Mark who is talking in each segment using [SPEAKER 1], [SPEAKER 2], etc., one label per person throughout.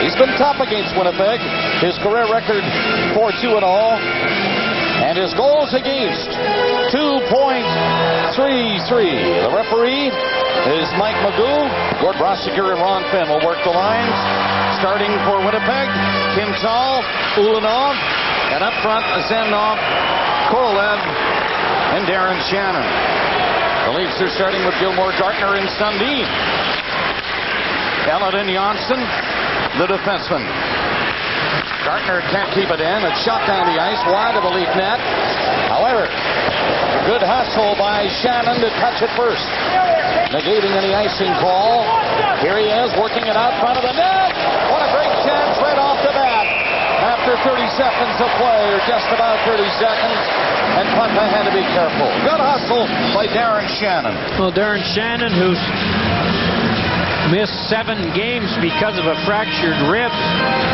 [SPEAKER 1] He's been tough against Winnipeg. His career record 4-2-0. And his goals against 2.33. The referee is Mike Magoo. Court prosecutor Ron Finn will work the lines. Starting for Winnipeg, Kim Tal, Ulanov, and up front, Zemnov, Korolev, and Darren Shannon. The Leafs are starting with Gilmore, Gartner, and Sundin. Elliott and Johnson, the defenseman. Gartner can't keep it in. It's shot down the ice, wide of the Leaf net. However, good hustle by Shannon to touch it first, negating any icing call. Here he is, working it out front of the net. What a great chance right off the bat. After 30 seconds of play, or just about 30 seconds, and Putna had to be careful. Good hustle by Darren Shannon.
[SPEAKER 2] Well, Darren Shannon, who's missed 7 games because of a fractured rib,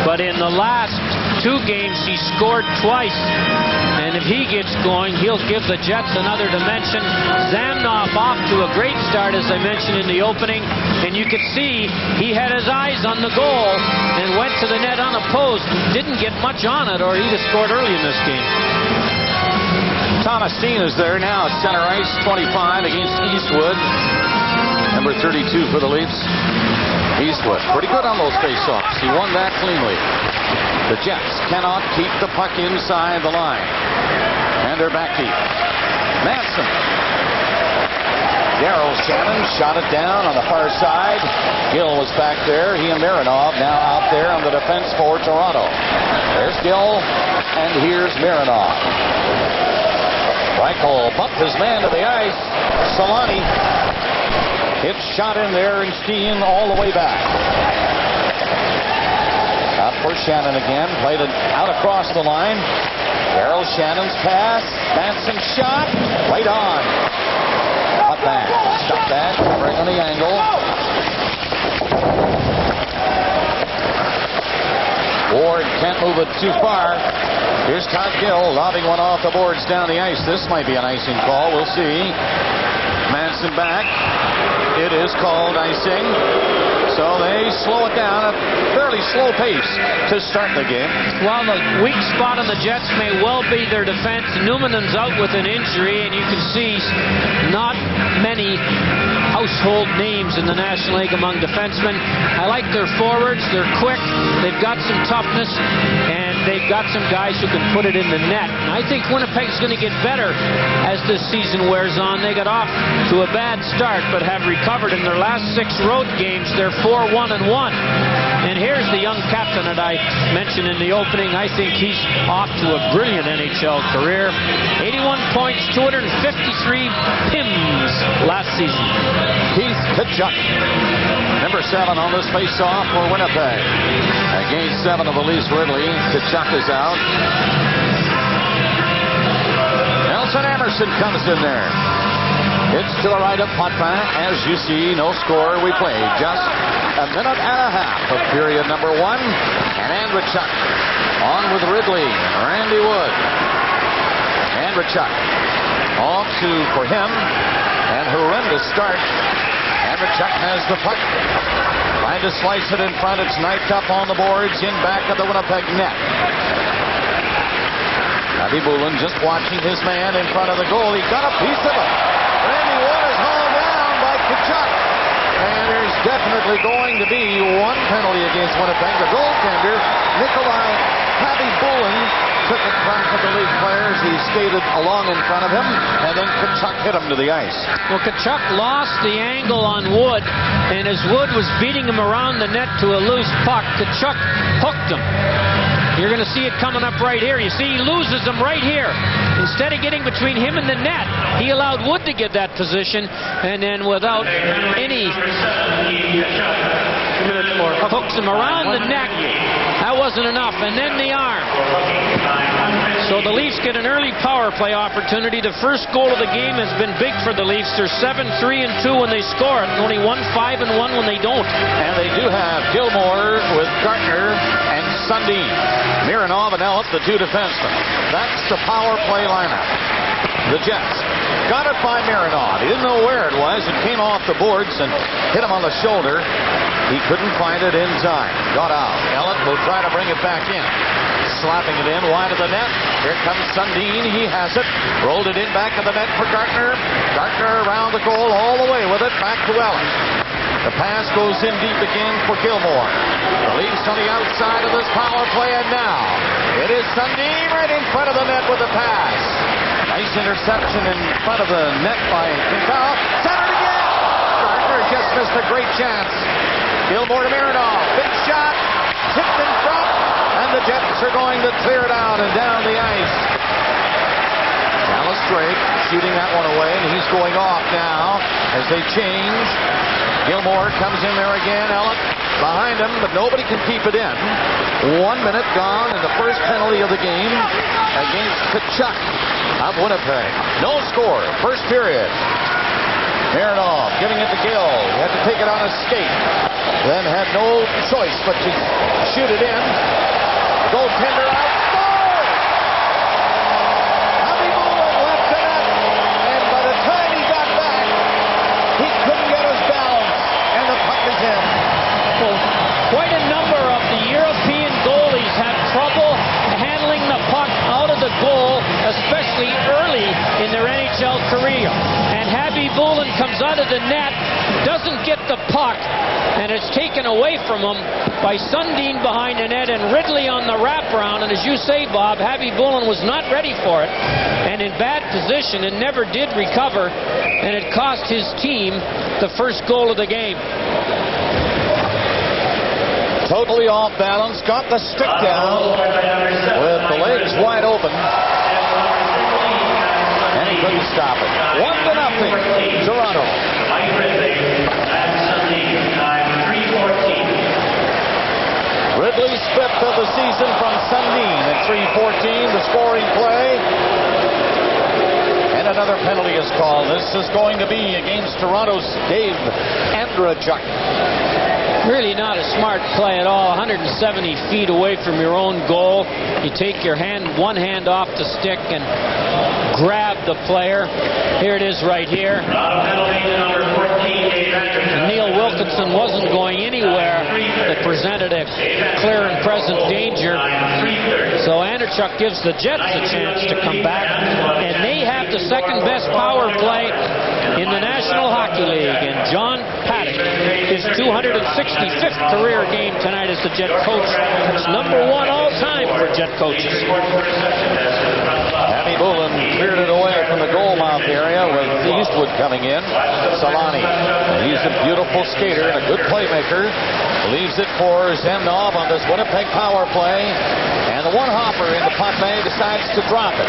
[SPEAKER 2] but in the last 2 games he scored twice. And if he gets going, he'll give the Jets another dimension. Zamnoff off to a great start, as I mentioned in the opening, and you could see he had his eyes on the goal and went to the net unopposed. Didn't get much on it, or he'd have scored early in this game.
[SPEAKER 1] Thomas Steen is there now at center ice, 25 against Eastwood. Number 32 for the Leafs. Eastwood, pretty good on those face-offs. He won that cleanly. The Jets cannot keep the puck inside the line. And they're back deep. Manson. Daryl Shannon shot it down on the far side. Gill was back there. He and Mironov now out there on the defense for Toronto. There's Gill, and here's Mironov. Reichel bumped his man to the ice. Solani. It's shot in there, and Steen all the way back. Out for Shannon again. Played it out across the line. Daryl Shannon's pass. Manson shot. Right on. Up back. Stop that. Right on the angle. Ward can't move it too far. Here's Todd Gill lobbing one off the boards down the ice. This might be an icing call. We'll see. Manson back. It is called icing. So they slow it down at a fairly slow pace to start the game.
[SPEAKER 2] Well, the weak spot on the Jets may well be their defense. Numanen's out with an injury, and you can see not many household names in the National League among defensemen. I like their forwards. They're quick. They've got some toughness, and they've got some guys who can put it in the net. And I think Winnipeg's going to get better as this season wears on. They got off to a bad start, but have recovered in their last 6 road games. They're 4-1-1. And here's the young captain that I mentioned in the opening. I think he's off to a brilliant NHL career. 81 points, 253 PIMs last season.
[SPEAKER 1] Keith Tkachuk, number 7 on this face-off for Winnipeg. Against 7 of the Leafs, Ridley. Tkachuk is out. Nelson Emerson comes in there. It's to the right of Potvin. As you see, no score. We played just a minute and a half of period number 1. And Andrechuk on with Ridley and Randy Wood. Andrechuk off for him. And horrendous start. Andrechuk has the puck. Trying to slice it in front. It's knifed up on the boards in back of the Winnipeg net. Abby Bullen just watching his man in front of the goal. He got a piece of it. Randy Wood is hauled down by Tkachuk. And there's definitely going to be 1 penalty against Winnipeg. The goaltender, Nikolai Bullen, took it from the Leaf players. He skated along in front of him, and then Tkachuk hit him to the ice.
[SPEAKER 2] Well, Tkachuk lost the angle on Wood, and as Wood was beating him around the net to a loose puck, Tkachuk hooked him. You're going to see it coming up right here. You see, he loses him right here. Instead of getting between him and the net, he allowed Wood to get that position, and then without any hooks him around the neck. That wasn't enough. And then the arm. So the Leafs get an early power play opportunity. The first goal of the game has been big for the Leafs. They're 7-3-2 when they score it, and only 1-5-1 when they don't.
[SPEAKER 1] And they do have Gilmore with Gartner and Sundin. Mironov and Elliott, the 2 defensemen. That's the power play lineup. The Jets got it by Mironov. He didn't know where it was. It came off the boards and hit him on the shoulder. He couldn't find it in time. Got out. Ellett will try to bring it back in. Slapping it in wide of the net. Here comes Sundin. He has it. Rolled it in back of the net for Gartner. Gartner around the goal all the way with it. Back to Ellett. The pass goes in deep again for Gilmore. The Leafs on the outside of this power play, and now it is Sundin right in front of the net with the pass. Nice interception in front of the net by Quintal. Centered again. Gartner just missed a great chance. Gilmore to Mironov. Big shot. Tipped in front. And the Jets are going to clear it out and down the ice. Dallas Drake shooting that one away, and he's going off now as they change. Gilmore comes in there again. Ellett behind him, but nobody can keep it in. 1 minute gone, and the first penalty of the game against Tkachuk of Winnipeg. No score. First period. Mironov giving it to Gill. He had to take it on a skate. Then had no choice but to shoot it in. The goaltender out. Score! Happy Bullen left the net. And by the time he got back, he couldn't get his balance. And the puck is in.
[SPEAKER 2] Well, quite a number of the European goalies have trouble handling the puck out of the goal, especially early in their NHL career. And Happy Bullen comes out of the net, doesn't get the puck, and it's taken away from him by Sundin behind the net and Ridley on the wraparound. And as you say, Bob, Happy Bullen was not ready for it and in bad position and never did recover, and it cost his team the first goal of the game.
[SPEAKER 1] Totally off balance, got the stick down with the legs wide open, and he couldn't stop it. 1-0, Toronto. Ridley's fifth of the season from Sundin at 3:14, the scoring play. And another penalty is called. This is going to be against Toronto's Dave Andrejchuk.
[SPEAKER 2] Really not a smart play at all. 170 feet away from your own goal. You take your one hand off the stick and grab the player. Here it is right here. Neil Wilkinson wasn't going anywhere that presented a clear and present danger. So Andrejchuk gives the Jets a chance to come back, and they have the second best power play in the National Hockey League. And John Paddock, his 265th career game tonight as the Jet coach. That's number one all time for Jet coaches.
[SPEAKER 1] Happy Bullen cleared it away from the goal mouth area with Eastwood coming in. Solani, he's a beautiful skater and a good playmaker. Leaves it for Zemnov on this Winnipeg power play. And the one hopper in the Potvin decides to drop it.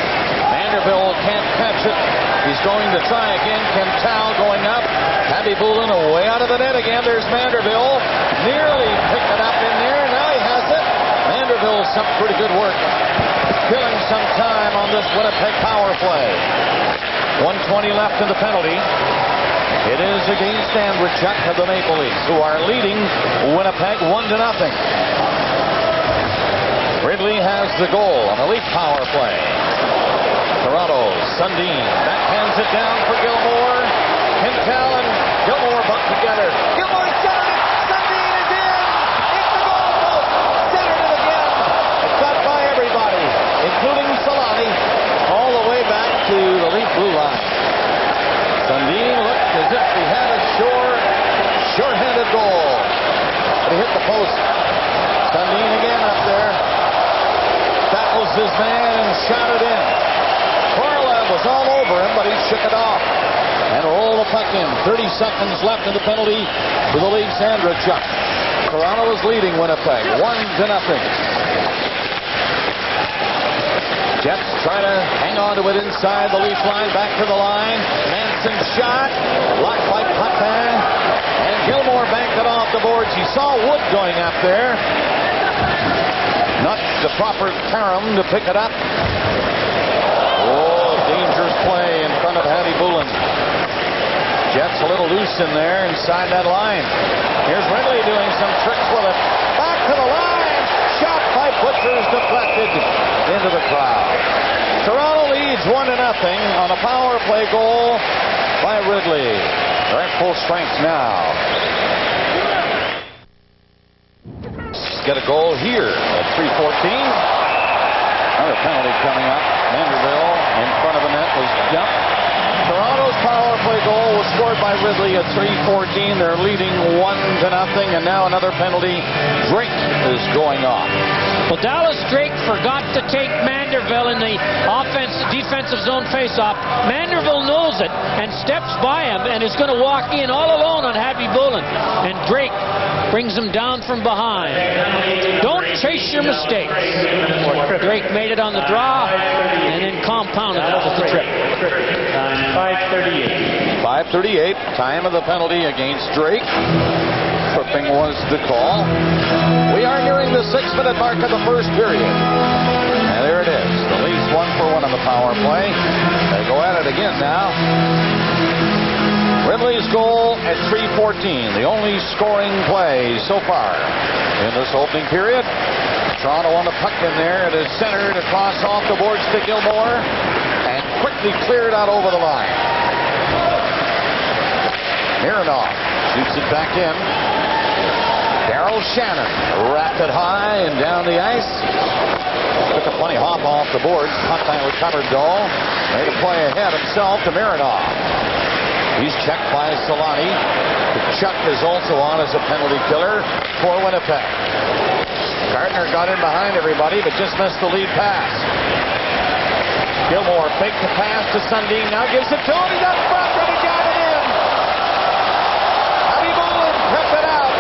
[SPEAKER 1] Vanderbilt can't catch it. He's going to try again. Quintal going up. Happy Bullen away out of the net again. There's Vanderbilt. Nearly picked it up in there. Now he has it. Vanderbilt's some pretty good work. Killing some time on this Winnipeg power play. 1:20 left in the penalty. It is against Andrejchuk of the Maple Leafs, who are leading Winnipeg 1-0. Ridley has the goal on the Leaf power play. Toronto, Sundin backhands it down for Gilmore. Quintal and Gilmore bumped together. Gilmore centered it. Sundin is in. It's the goal post. Centered it again. It's got by everybody, including Solani, all the way back to the Leaf blue line. Sundin looked as if he had a sure-handed goal. But he hit the post. Sundin again up there. Tackles his man and shot it in. Korolev was all over him, but he shook it off and rolled the puck in. 30 seconds left in the penalty for the Leafs. Andrejchuk. Toronto is leading Winnipeg 1-0. Jets try to hang on to it inside the Leaf line. Back to the line. Manson shot. Blocked by Potvin. And Gilmore banked it off the boards. He saw Wood going up there. Not the proper carom to pick it up. Oh, dangerous play in front of Happy Bullen. Jets a little loose in there inside that line. Here's Ridley doing some tricks with it. Back to the line. Shot by Butcher's deflected into the crowd. Toronto leads 1-0 on a power play goal by Ridley. They're at full strength now. get a goal here at 3:14. Another penalty coming up. Manderville in front of the net was dumped. Toronto's power play goal was scored by Ridley at 3:14. They're leading 1-0, and now another penalty. Drake is going off.
[SPEAKER 2] Well, Dallas Drake forgot to take Manderville in the defensive zone faceoff. Manderville knows it and steps by him and is going to walk in all alone on Happy Bullen. And Drake brings him down from behind. Don't chase your mistakes. Drake made it on the draw and then compounded it with the trip.
[SPEAKER 3] 5:38.
[SPEAKER 1] 5:38, time of the penalty against Drake. Tripping was the call. We are nearing the 6-minute mark of the first period. And there it is. The Leafs 1-for-1 on the power play. They go at it again now. Ridley's goal at 3:14. The only scoring play so far in this opening period. Toronto on the puck in there. It is centered across off the boards to Gilmore. And quickly cleared out over the line. Mironov shoots it back in. Daryl Shannon wrapped it high and down the ice. Took a funny hop off the boards. Puck line recovered though. Made a play ahead himself to Mironov. He's checked by Solani. Chuck is also on as a penalty killer for Winnipeg. Gardner got in behind everybody but just missed the lead pass. Gilmore faked the pass to Sundin. Now gives it to him. He's up front and he got it in. Happy Bullen kept it out.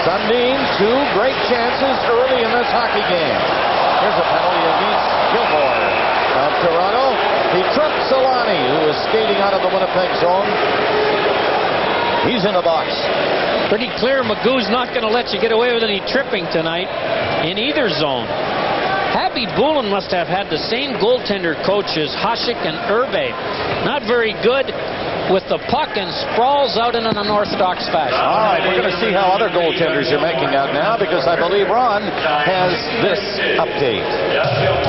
[SPEAKER 1] Sundin, 2 great chances early in this hockey game. Here's a penalty against Gilmore of Toronto. He tripped Solani, who was skating out of the Winnipeg zone. He's in the box.
[SPEAKER 2] Pretty clear Magoo's not going to let you get away with any tripping tonight in either zone. Happy Bullen must have had the same goaltender coach as Hasek and Urbe. Not very good with the puck and sprawls out in an unorthodox fashion.
[SPEAKER 1] All right, we're going to see how other goaltenders are making out now because I believe Ron has this update.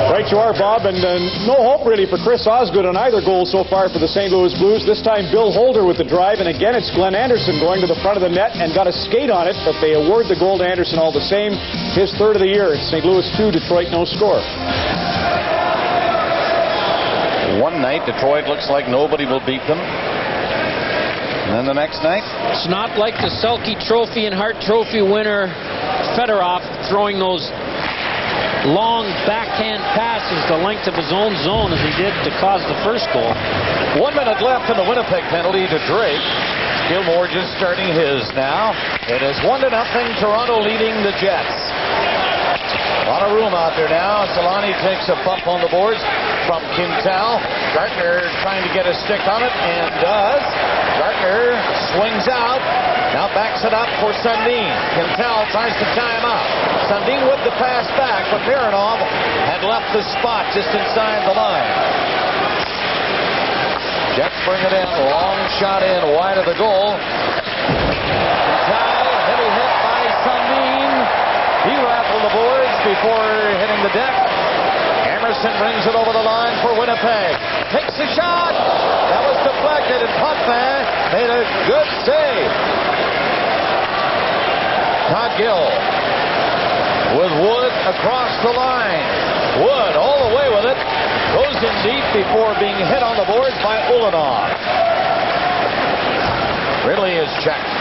[SPEAKER 4] Right you are, Bob, and no hope really for Chris Osgood on either goal so far for the St. Louis Blues. This time Bill Holder with the drive, and again it's Glenn Anderson going to the front of the net and got a skate on it, but they award the goal to Anderson all the same. His third of the year. St. Louis 2, Detroit no score.
[SPEAKER 1] One night, Detroit looks like nobody will beat them. And then the next night?
[SPEAKER 2] It's not like the Selke Trophy and Hart Trophy winner Fedorov throwing those long backhand passes the length of his own zone as he did to cause the first goal.
[SPEAKER 1] 1 minute left in the Winnipeg penalty to Drake. Gilmore just starting his now. It is 1-0, Toronto leading the Jets. A lot of room out there now. Solani takes a bump on the boards from Quintal. Gardner trying to get a stick on it and does. Gardner swings out. Now backs it up for Sundin. Quintal tries to tie him up. Sundin with the pass back, but Mironov had left the spot just inside the line. Jets bring it in. Long shot in wide of the goal. Quintal, heavy hit by Sundin. He rattled the boards before hitting the deck. Emerson brings it over the line for Winnipeg. Takes the shot. That was deflected, and Potvin made a good save. Todd Gill with Wood across the line. Wood all the way with it. Goes in deep before being hit on the boards by Ulanov. Ridley is checked.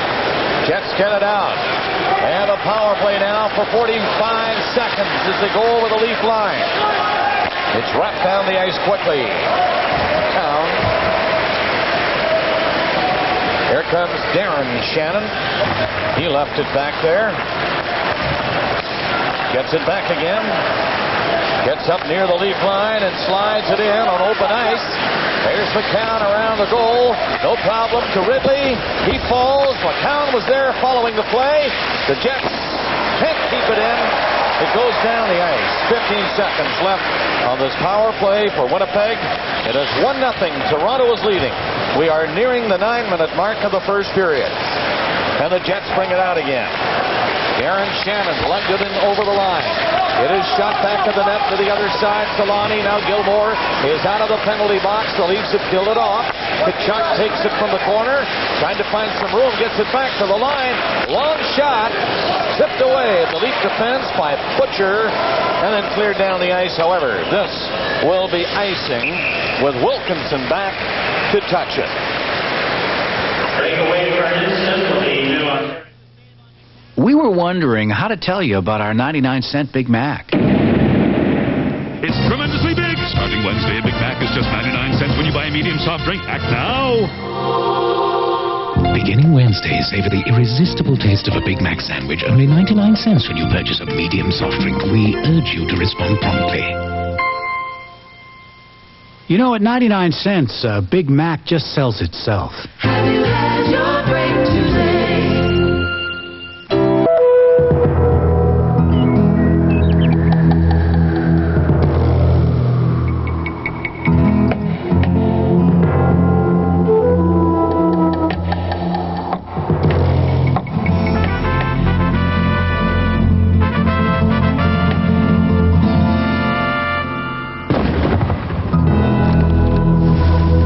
[SPEAKER 1] Jets get it out. And a power play now for 45 seconds as they go over the Leaf line. It's wrapped down the ice quickly. Down. Here comes Darren Shannon. He left it back there. Gets it back again. Gets up near the Leaf line and slides it in on open ice. There's McCown around the goal. No problem to Ridley. He falls. McCown was there following the play. The Jets can't keep it in. It goes down the ice. 15 seconds left on this power play for Winnipeg. It is 1-0. Toronto is leading. We are nearing the 9-minute mark of the first period. And the Jets bring it out again. Darren Shannon lugged it in over the line. It is shot back to the net to the other side. Solani, now Gilmore is out of the penalty box. The Leafs have killed it off. Kachuk takes it from the corner, trying to find some room, gets it back to the line. Long shot, tipped away at the Leaf defense by Butcher, and then cleared down the ice. However, this will be icing with Wilkinson back to touch it.
[SPEAKER 3] Breakaway for an instant will be new on.
[SPEAKER 5] We were wondering how to tell you about our 99-cent Big Mac.
[SPEAKER 6] It's tremendously big. Starting Wednesday, a Big Mac is just 99 cents when you buy a medium soft drink. Act now.
[SPEAKER 7] Beginning Wednesday, savor the irresistible taste of a Big Mac sandwich. Only 99 cents when you purchase a medium soft drink. We urge you to respond promptly.
[SPEAKER 5] You know, at 99 cents, Big Mac just sells itself.
[SPEAKER 8] Have you had your break today?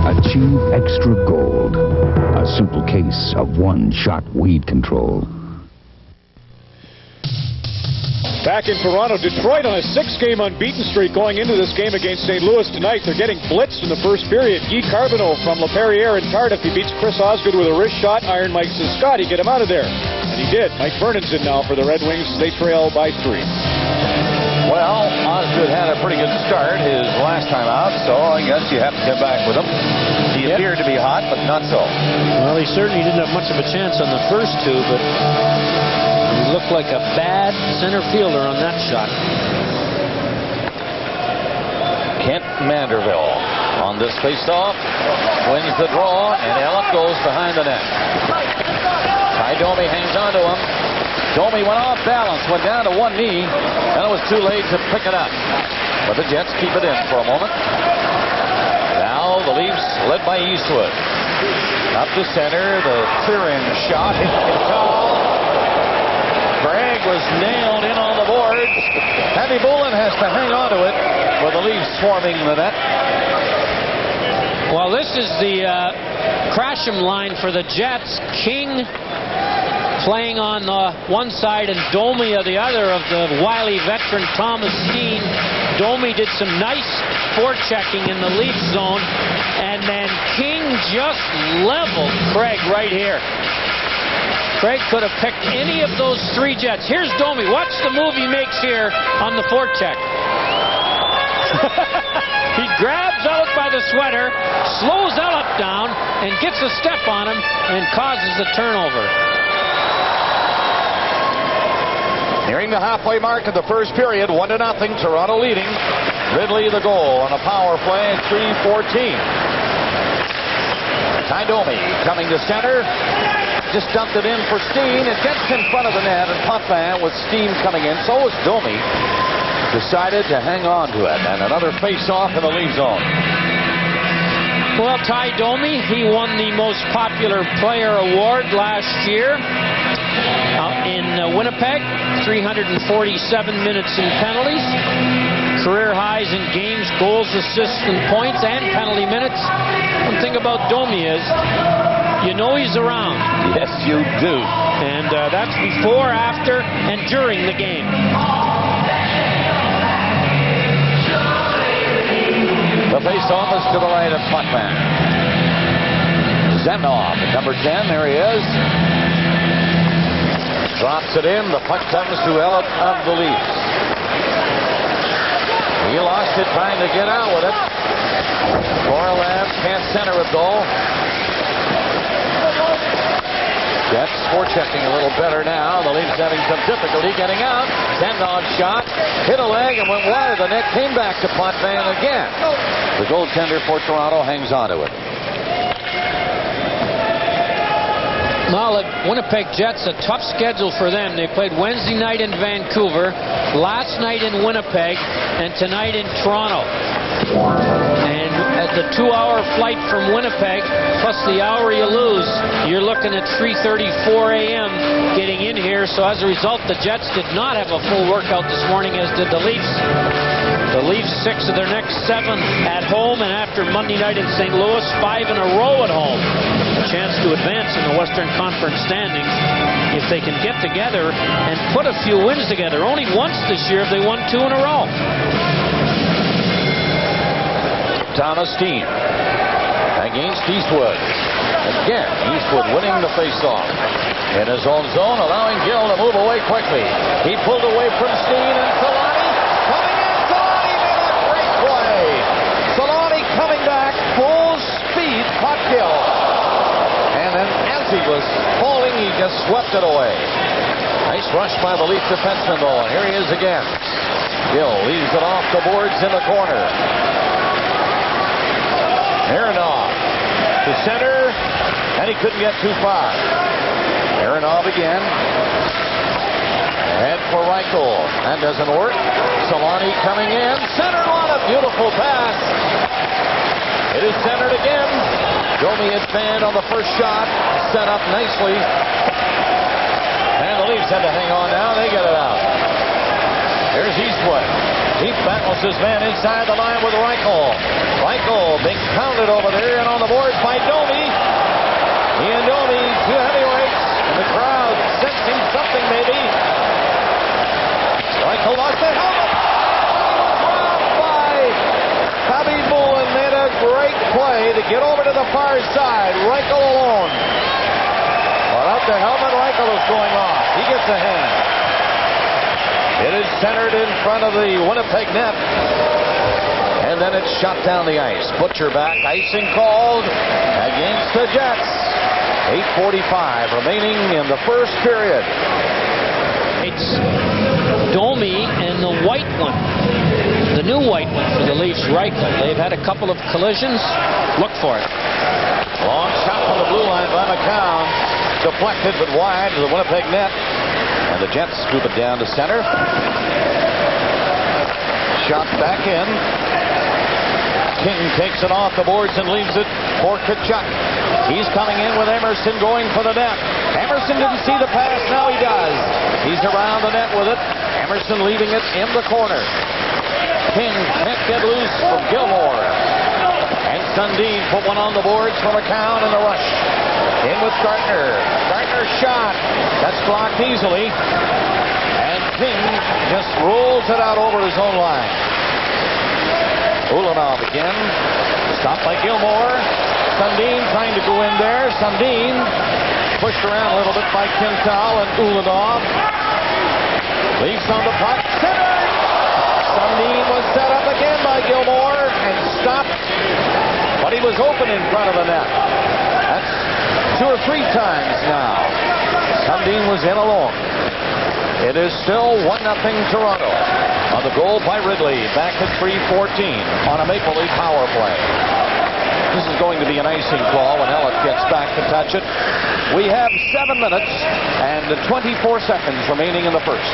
[SPEAKER 9] Achieve extra gold. A simple case of one-shot weed control.
[SPEAKER 4] Back in Toronto, Detroit on a 6-game unbeaten streak going into this game against St. Louis tonight. They're getting blitzed in the first period. Guy Carbonneau from LaPerriere and Tardif. He beats Chris Osgood with a wrist shot. Iron Mike says, Scotty, get him out of there. And he did. Mike Vernon's in now for the Red Wings. They trail by 3.
[SPEAKER 1] Well, Osgood had a pretty good start his last time out, so I guess you have to come back with him. He appeared to be hot, but not so.
[SPEAKER 2] Well, he certainly didn't have much of a chance on the first two, but he looked like a bad center fielder on that shot.
[SPEAKER 1] Kent Manderville on this faceoff wins the draw, and Elliott goes behind the net. Ty Domi hangs on to him. Domi went off balance, went down to one knee, and it was too late to pick it up. But the Jets keep it in for a moment. Now the Leafs led by Eastwood. Up to center, the clear-in shot hit the towel. Gregg was nailed in on the boards. Handy Bullen has to hang on to it with the Leafs swarming the net.
[SPEAKER 2] Well, this is the Crasham line for the Jets. King playing on one side and Domi on the other of the wily veteran Thomas Steen. Domi did some nice forechecking in the Leaf zone, and then King just leveled Craig right here. Craig could have picked any of those 3 Jets. Here's Domi. Watch the move he makes here on the forecheck. He grabs Elliott by the sweater, slows Elliott down, and gets a step on him and causes the turnover.
[SPEAKER 1] Nearing the halfway mark of the first period, 1-0, Toronto leading. Ridley the goal on a power play at 3:14. Ty Domi coming to center. Just dumped it in for Steen. It gets in front of the net, and Potvin with steam coming in. So was Domi. Decided to hang on to it. And another face-off in the Leaf zone.
[SPEAKER 2] Well, Ty Domi, he won the most popular player award last year in Winnipeg. 347 minutes in penalties. Career highs in games, goals, assists, and points, and penalty minutes. One thing about Domi is, you know he's around.
[SPEAKER 1] Yes, you do.
[SPEAKER 2] And that's before, after, and during the game.
[SPEAKER 1] The face-off is to the right of Potvin. Zenov, number 10, there he is. Drops it in. The puck comes to Elliott of the Leafs. He lost it trying to get out with it. Korolev can't center it though. Jets forechecking a little better now. The Leafs having some difficulty getting out. Zenov shot, hit a leg and went wide of the net. Came back to Potvin again. The goaltender for Toronto hangs on to it.
[SPEAKER 2] Well, the Winnipeg Jets, a tough schedule for them. They played Wednesday night in Vancouver, last night in Winnipeg, and tonight in Toronto. And at the 2-hour flight from Winnipeg, plus the hour you lose, you're looking at 3:34 a.m. getting in here. So as a result, the Jets did not have a full workout this morning, as did the Leafs. The Leafs 6 of their next 7 at home, and after Monday night in St. Louis, 5 in a row at home. A chance to advance in the Western Conference standings if they can get together and put a few wins together. Only once this year have they won 2 in a row.
[SPEAKER 1] Thomas Steen against Eastwood. Again, Eastwood winning the faceoff in his own zone, allowing Gill to move away quickly. He pulled away from Steen, and Solani coming in. Solani made a great play. Solani coming back, full speed, caught Gill. And then as he was falling, he just swept it away. Nice rush by the Leaf defenseman, though. And here he is again. Gill leaves it off the boards in the corner. Aronov to center, and he couldn't get too far. Aronov again. Head for Reichel. That doesn't work. Solani coming in. Centered on a beautiful pass. It is centered again. Domi had fanned on the first shot. Set up nicely. And the Leafs had to hang on now. They get it out. Here's Eastwood. He battles his man inside the line with Reichel. Reichel being pounded over there and on the boards by Domi. He and Domi, 2 heavyweights. And the crowd sensing something maybe. Reichel lost the helmet. Dropped by Bobby Bullen. Made a great play to get over to the far side. Reichel alone. Without the helmet, Reichel is going off. He gets a hand. It is centered in front of the Winnipeg net. And then it's shot down the ice. Butcher back. Icing called against the Jets. 8:45 remaining in the first period.
[SPEAKER 2] It's Domi and the white one. The new white one for the Leafs, Reichel. They've had a couple of collisions. Look for it.
[SPEAKER 1] Long shot from the blue line by McCown. Deflected but wide to the Winnipeg net. And the Jets scoop it down to center. Shot back in. King takes it off the boards and leaves it for Tkachuk. He's coming in with Emerson going for the net. Emerson didn't see the pass. Now he does. He's around the net with it. Emerson leaving it in the corner. King can't get loose from Gilmore. And Sundin put one on the boards for McCown in the rush. In with Gartner. Gartner's shot. That's blocked easily. And King just rolls it out over his own line. Ulanov again. Stopped by Gilmore. Sundin trying to go in there. Sundin pushed around a little bit by Quintal and Ulanov. Leafs on the puck. Centered. Sundin was set up again by Gilmore and stopped. But he was open in front of the net. That's 2 or 3 times now. Sundin was in alone. It is still 1-0 Toronto. On the goal by Ridley. Back at 3:14 on a Maple Leaf power play. This is going to be an icing call when Elliott gets back to touch it. We have 7 minutes and 24 seconds remaining in the first.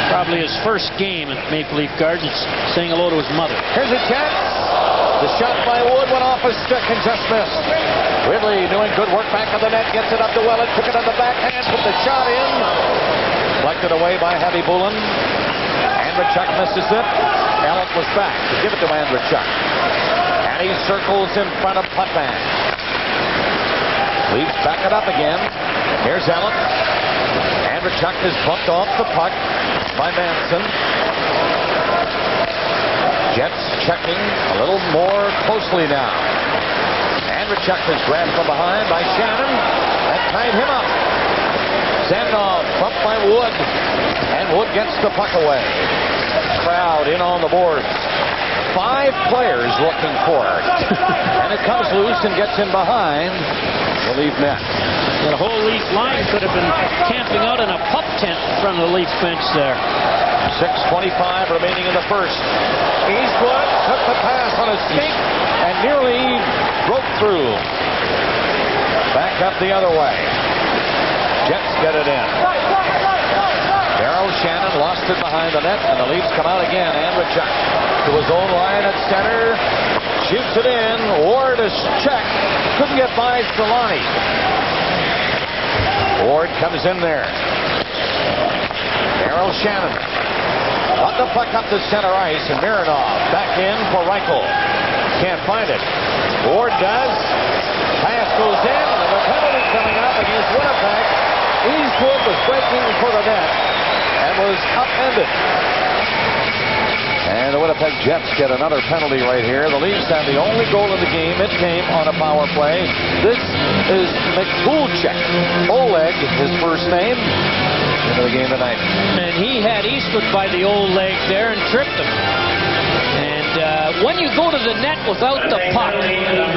[SPEAKER 2] Probably his first game at Maple Leaf Gardens, saying hello to his mother.
[SPEAKER 1] Here's a chance. The shot by Wood went off his stick and just missed. Ridley doing good work back of the net, gets it up to Wellet, took it on the backhand, put the shot in. Deflected away by Heavy Bullen. Andrechuk misses it. Elliott was back to give it to Andrechuk. And he circles in front of Putman. Leafs back it up again. Here's Elliott. Andrechuk is bumped off the puck by Manson. Jets checking a little more closely now. Andrechuk is grabbed from behind by Shannon. That tied him up. Samsonov bumped by Wood. And Wood gets the puck away. Crowd in on the boards. 5 players looking for it. And it comes loose and gets in behind the Leaf net.
[SPEAKER 2] The whole Leaf line could have been camping out in a pup tent in front of the Leaf bench there.
[SPEAKER 1] 6:25 remaining in the first. Eastwood took the pass on his skate and nearly broke through. Back up the other way. Jets get it in. Darryl Shannon lost it behind the net, and the Leafs come out again. Andrechuk to his own line at center. Shoots it in. Ward is checked. Couldn't get by Solani. Ward comes in there. Daryl Shannon. Got the puck up to center ice, and Mironov back in for Reichel. Can't find it. Ward does. Pass goes in, and the penalty coming up against Winnipeg. Eastwood was breaking for the net and was upended. And the Winnipeg Jets get another penalty right here. The Leafs have the only goal in the game. It came on a power play. This is McCoolchek. Oleg, his first name, into the game tonight.
[SPEAKER 2] And he had Eastwood by the old leg there and tripped him. And when you go to the net without the puck,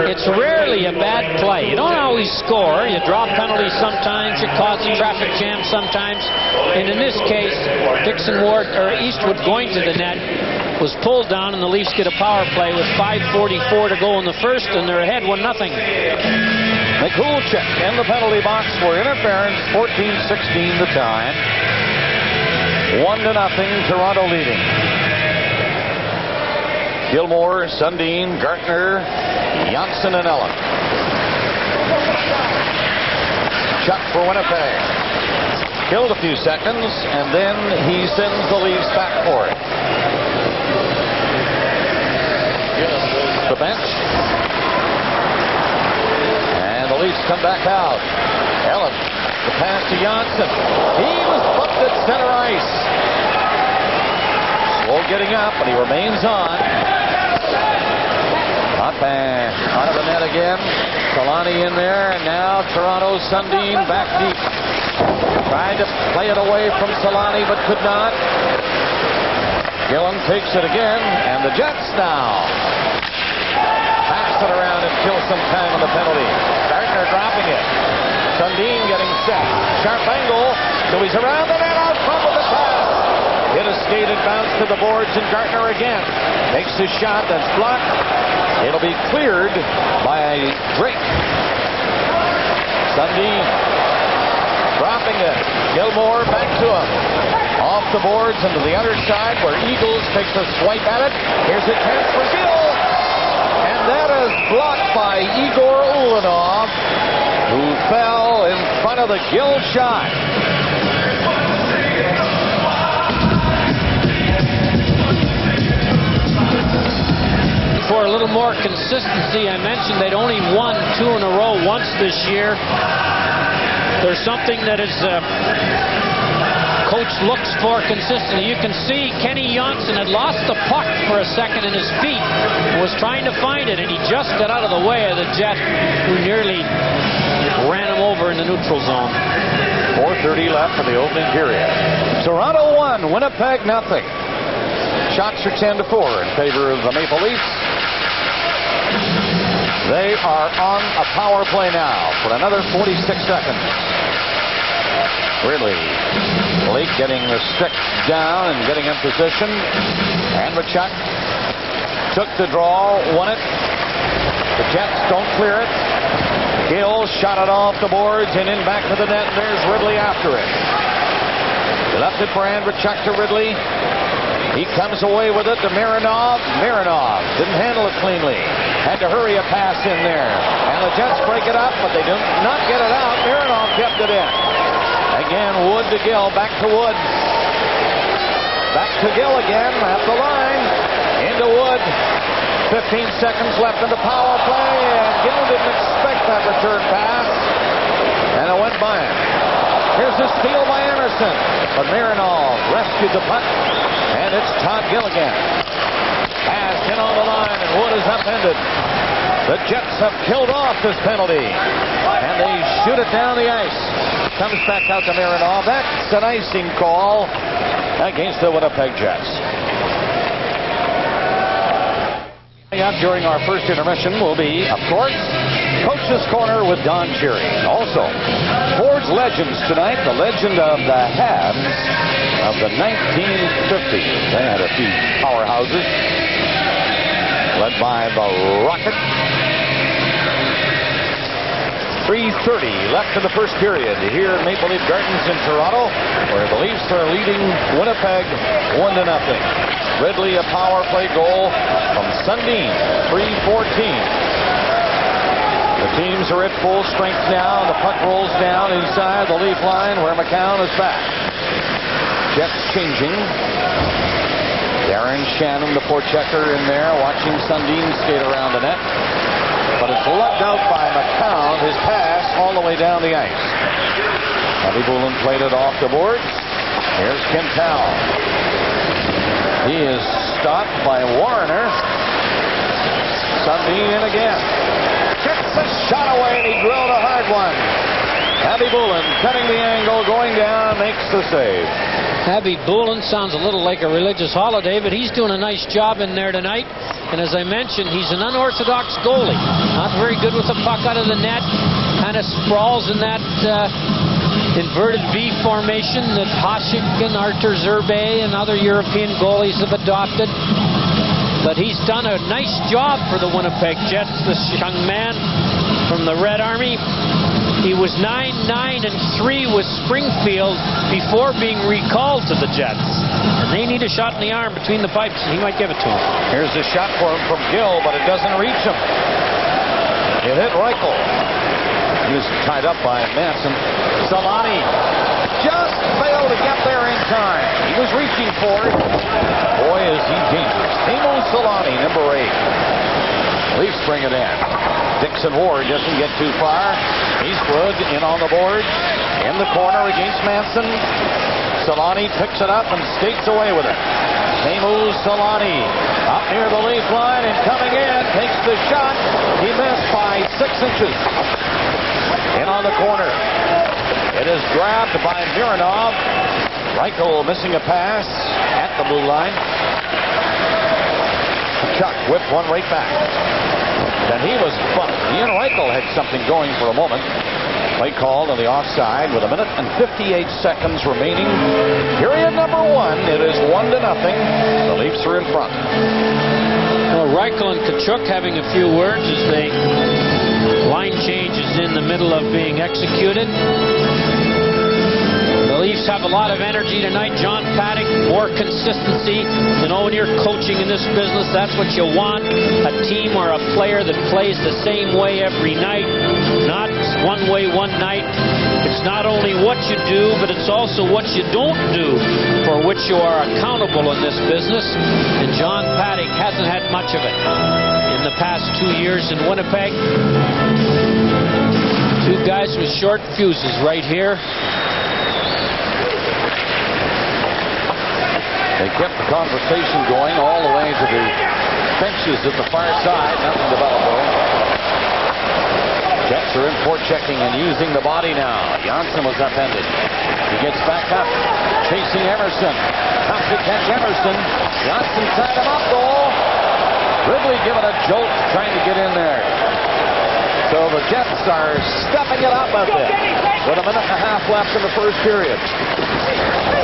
[SPEAKER 2] it's rarely a bad play. You don't always score. You draw penalties sometimes. You cause a traffic jam sometimes. And in this case, Eastwood going to the net was pulled down, and the Leafs get a power play with 5:44 to go in the first, and they're ahead 1-0.
[SPEAKER 1] McCoolchek in the penalty box for interference. 14-16 the time. 1-0, Toronto leading. Gilmore, Sundin, Gartner, Janssen, and Ellen. Chuck for Winnipeg. Killed a few seconds, and then he sends the Leafs back for it. The bench. And the Leafs come back out. Ellen, the pass to Janssen. He was bumped at center ice. Slow getting up, but he remains on. Potvin out of the net again. Solani in there, and now Toronto. Sundin back deep. Tried to play it away from Solani, but could not. Gillen takes it again, and the Jets now pass it around and kill some time on the penalty. Gardner dropping it. Sundin getting set. Sharp angle. So he's around the net, out front with the pass. Hit a skated bounce to the boards, and Gartner again takes his shot. That's blocked. It'll be cleared by Drake. Sundin dropping it. Gilmore back to him. Off the boards and to the other side where Eagles takes a swipe at it. Here's a chance for Gill. And that is blocked by Igor Ulanov, who fell in front of the Gill shot.
[SPEAKER 2] For a little more consistency, I mentioned they'd only won 2 in a row once this year. There's something that his coach looks for consistently. You can see Kenny Janssen had lost the puck for a second in his feet, was trying to find it, and he just got out of the way of the Jet, who nearly ran him over in the neutral zone.
[SPEAKER 1] 4:30 left in the opening period. Toronto 1, Winnipeg 0. Shots are 10-4 in favor of the Maple Leafs. They are on a power play now for another 46 seconds. Ridley. Blake getting the stick down and getting in position. Andrechuk took the draw, won it. The Jets don't clear it. Gill shot it off the boards and in back to the net. There's Ridley after it. They left it for Andrechuk to Ridley. He comes away with it to Mironov. Mironov didn't handle it cleanly. Had to hurry a pass in there. And the Jets break it up, but they do not get it out. Mironov kept it in. Again, Wood to Gill. Back to Wood. Back to Gill again. At the line. Into Wood. 15 seconds left in the power play. And Gill didn't expect that return pass. And it went by him. Here's a steal by Emerson. But Mironov rescued the puck. And it's Todd Gill again. Pass in on the line, and Wood is upended. The Jets have killed off this penalty. And they shoot it down the ice. Comes back out to Mironov. That's an icing call against the Winnipeg Jets. Up during our first intermission will be, of course, Coach's Corner with Don Cherry. Also, Ford's Legends tonight, the legend of the Habs of the 1950s. They had a few powerhouses, led by the Rocket. 3:30 left in the first period here at Maple Leaf Gardens in Toronto, where the Leafs are leading Winnipeg 1-0. Ridley, a power play goal from Sundin, 3:14. The teams are at full strength now. The puck rolls down inside the Leaf line where McCown is back. Jets changing. Darren Shannon, the forechecker, in there, watching Sundin skate around the net. But it's lugged out by McCown, his pass all the way down the ice. Abby Boulin played it off the boards. Here's Quintal. He is stopped by Warner. Sundin in again. Gets a shot away, and he drilled a hard one. Abby Boulin cutting the angle, going down, makes the save.
[SPEAKER 2] Abby Boulin sounds a little like a religious holiday, but he's doing a nice job in there tonight. And as I mentioned, he's an unorthodox goalie. Not very good with the puck out of the net. Kind of sprawls in that inverted V formation that Hasek and Artur Zerbe and other European goalies have adopted. But he's done a nice job for the Winnipeg Jets, this young man from the Red Army. He was 9-9-3 with Springfield before being recalled to the Jets. And they need a shot in the arm between the pipes, and he might give it to him.
[SPEAKER 1] Here's the shot for him from Gill, but it doesn't reach him. It hit Reichel. He was tied up by Manson. Solani just failed to get there in time. He was reaching for it. Boy, is he dangerous. Timo Solani, number 8. Leafs bring it in. Dixon Ward doesn't get too far. Eastwood in on the boards. In the corner against Manson. Solani picks it up and skates away with it. Timo Solani up near the Leaf line and coming in. Takes the shot. He missed by 6 inches. In on the corner. It is grabbed by Mironov. Reichel missing a pass at the blue line. Chuck whipped one right back. And he was bumped. Ian Reichel had something going for a moment. Play called on the offside with 1 minute and 58 seconds remaining. Period number 1. It is 1-0. The Leafs are in front.
[SPEAKER 2] Well, Reichel and Tkachuk having a few words as they line change is in the middle of being executed. The Leafs have a lot of energy tonight. John Paddock, more consistency. You know, when you're coaching in this business, that's what you want. A team or a player that plays the same way every night. Not one way one night. It's not only what you do, but it's also what you don't do for which you are accountable in this business. And John Paddock hasn't had much of it in the past 2 years in Winnipeg. Two guys with short fuses right here.
[SPEAKER 1] They kept the conversation going all the way to the benches at the far side. Nothing developed though. Jets are in checking and using the body now. Janssen was upended. He gets back up. Chasing Emerson. Comes to catch Emerson. Janssen tied him up though. Ridley giving a jolt trying to get in there. So the Jets are stepping it up a bit with 1.5 minutes left in the first period.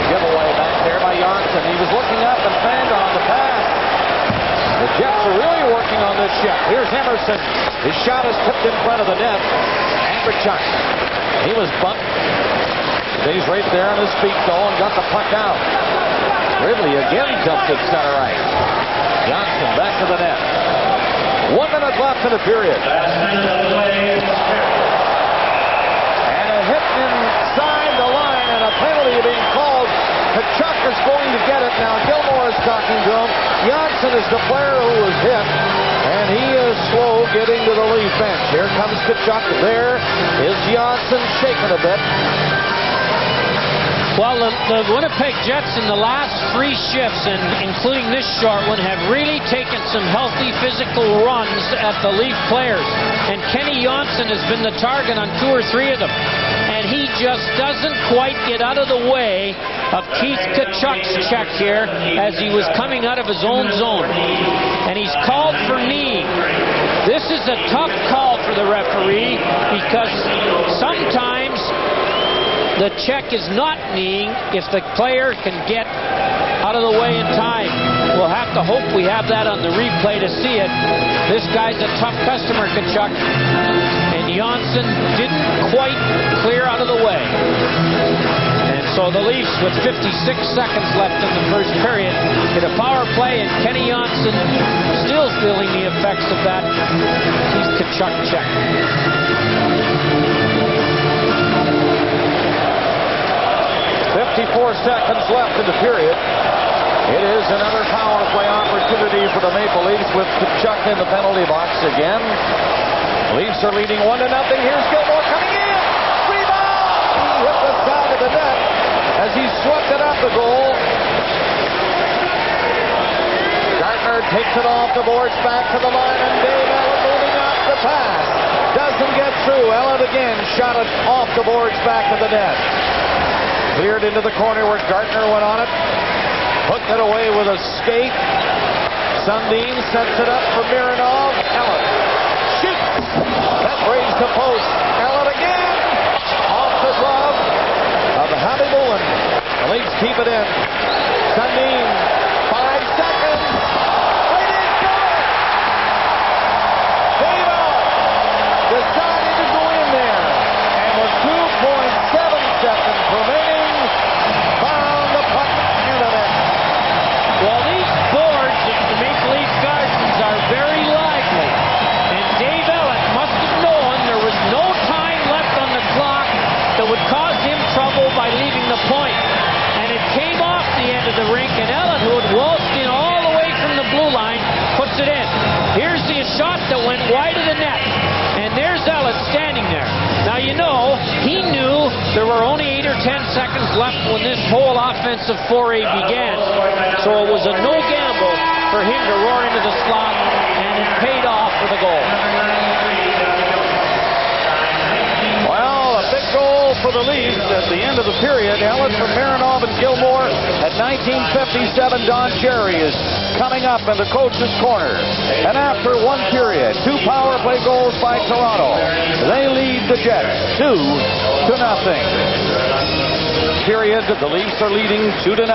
[SPEAKER 1] Giveaway back there by Janssen. He was looking up and banged on the pass. The Jets are really working on this shot. Here's Emerson. His shot is tipped in front of the net. Andrechuk. He was bumped. Stays right there on his feet though and got the puck out. Ridley again dumped it center ice. Janssen back to the net. 1 minute left in the period. And a hit inside the line and a penalty being called. Tkachuk is going to get it now. Gilmore is talking to him. Janssen is the player who was hit. And he is slow getting to the Leaf bench. Here comes Tkachuk. There is Janssen shaking a bit.
[SPEAKER 2] Well, the Winnipeg Jets in the last 3 shifts, and including this short one, have really taken some healthy physical runs at the Leaf players. And Kenny Janssen has been the target on 2 or 3 of them. And he just doesn't quite get out of the way of Keith Tkachuk's check here as he was coming out of his own zone. And he's called for knee. This is a tough call for the referee because sometimes the check is not kneeing if the player can get out of the way in time. We'll have to hope we have that on the replay to see it. This guy's a tough customer, Tkachuk. And Janssen didn't quite clear out of the way. And so the Leafs, with 56 seconds left in the first period, get a power play, and Kenny Janssen still feeling the effects of that Keith Tkachuk check.
[SPEAKER 1] 54 seconds left in the period. It is another power play opportunity for the Maple Leafs with Tkachuk in the penalty box again. Leafs are leading 1-0. Here's Gilmore coming in. Rebound! He hit the side of the net as he swept it up the goal. Gartner takes it off the boards, back to the line, and Dave Allen moving up the pass. Doesn't get through. Allen again shot it off the boards, back to the net. Cleared into the corner where Gartner went on it. Hooked it away with a skate. Sundin sets it up for Mironov. Allen shoots. That brings the post. Allen again. Off the glove of Javi Bullen. The Leafs keep it in. Sundin, 5 seconds. Right in, goal. Dave Allen decided to go in there. And with 2.7 seconds remaining, found the puck in the net.
[SPEAKER 2] Well, these boards at the Maple Leaf Gardens are very lively. And Dave Allen must have known there was no time left on the clock that would cause him trouble by leaving the point. And it came off the end of the rink, and Allen, who had waltzed in all the way from the blue line, puts it in. Here's the shot that went wide of the net. And there's Allen standing there. Now, you know, he knew there were only 8 or 10 seconds left when this whole offensive foray began. So it was a no gamble for him to roar into the slot, and it paid off for the goal.
[SPEAKER 1] Well, a big goal for the Leafs at the end of the period. Allen from Mironov and Gilmore at 19:57. Don Cherry is coming up in the coach's corner. And after one period, 2 power play goals by Toronto. They lead the Jets 2-0. Period, the Leafs are leading 2-0.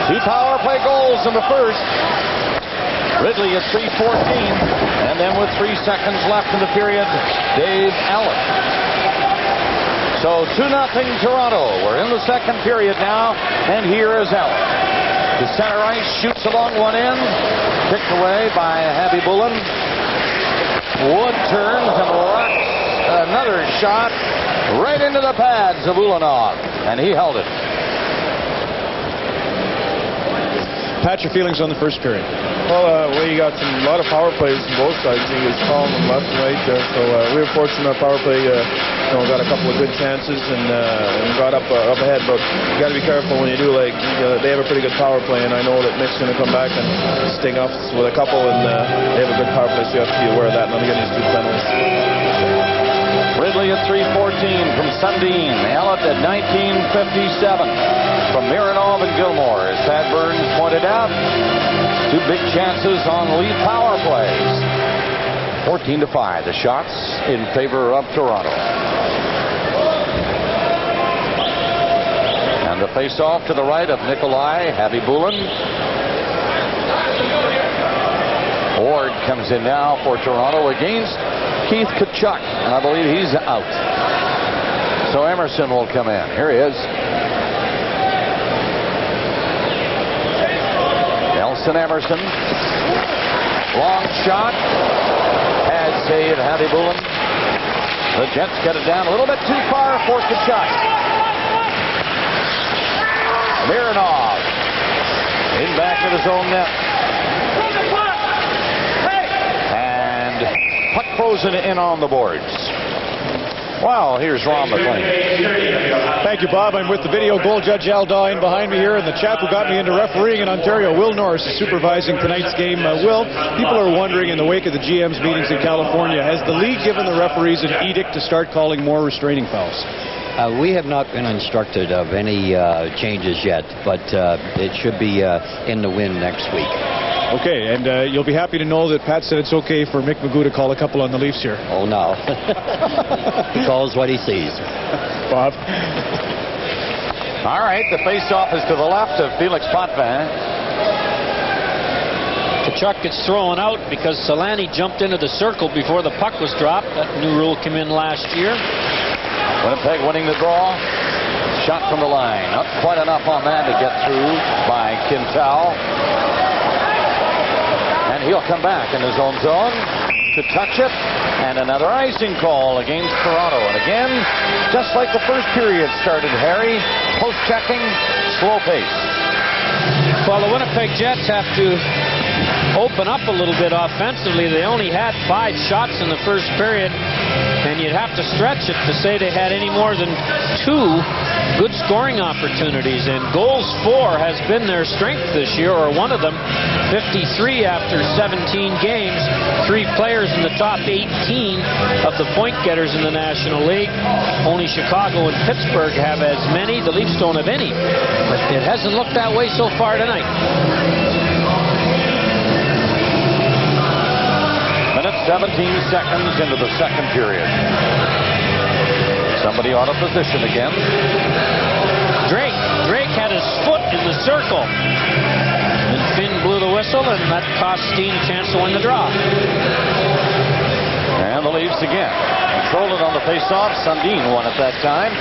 [SPEAKER 1] 2 power play goals in the first. Ridley at 3:14, and then with 3 seconds left in the period, Dave Allen. So 2-0 Toronto. We're in the second period now, and here is Allen. To center ice, shoots along one end, picked away by Javi Bullen. Wood turns and rocks another shot right into the pads of Ulanov, and he held it.
[SPEAKER 4] Pat, your feelings on the first period?
[SPEAKER 10] Well, we got a lot of power plays on both sides. He was calling them left and right. So we were fortunate our power play. Got a couple of good chances and got up ahead. But you got to be careful when you do. They have a pretty good power play, and I know that Mick's going to come back and sting us with a couple. And they have a good power play, so you have to be aware of that. And I'm getting these 2 penalties.
[SPEAKER 1] Ridley at 3:14 from Sundin. Allen at 19:57 from Mironov and Gilmore. As Pat Burns pointed out, 2 big chances on Leaf power plays. 14-5. The shots in favor of Toronto. And the face-off to the right of Nikolai Javi Bullen. Ward comes in now for Toronto against Keith Tkachuk, and I believe he's out. So Emerson will come in. Here he is. Nelson Emerson. Long shot. Pad save, Javi Bullen. The Jets get it down a little bit too far for Tkachuk. Mironov. In back of his own net. Puck frozen in on the boards. Wow, here's Ron McLean.
[SPEAKER 4] Thank you, Bob. I'm with the video goal judge Al Dine behind me here, and the chap who got me into refereeing in Ontario, Will Norris, is supervising tonight's game. Will, people are wondering in the wake of the GM's meetings in California, has the league given the referees an edict to start calling more restraining fouls?
[SPEAKER 11] We have not been instructed of any changes yet, but it should be in the wind next week.
[SPEAKER 4] Okay, and you'll be happy to know that Pat said it's okay for Mick Magoo to call a couple on the Leafs here.
[SPEAKER 11] Oh, no. He calls what he sees.
[SPEAKER 4] Bob?
[SPEAKER 1] All right, the face-off is to the left of Felix Potvin.
[SPEAKER 2] Tkachuk gets thrown out because Solani jumped into the circle before the puck was dropped. That new rule came in last year.
[SPEAKER 1] Winnipeg winning the draw. Shot from the line. Not quite enough on that to get through by Quintal. And he'll come back in his own zone. to touch it, and another icing call against Toronto. And again, just like the first period started, Harry, post-checking, slow pace.
[SPEAKER 2] Well, the Winnipeg Jets have to open up a little bit offensively. They only had 5 shots in the first period, and you'd have to stretch it to say they had any more than 2 good scoring opportunities. And goals for has been their strength this year, or one of them. 53 after 17 games. 3 players in the top 18 of the point getters in the National League. Only Chicago and Pittsburgh have as many. The Leafs don't have any. But it hasn't looked that way so far tonight.
[SPEAKER 1] Minute 17 seconds into the second period. Somebody out of position again.
[SPEAKER 2] Drake had his foot in the circle. And Finn blew the whistle, and that cost Steen a chance to win the draw.
[SPEAKER 1] And the Leafs again. Control it on the faceoff. Sundin won at that time.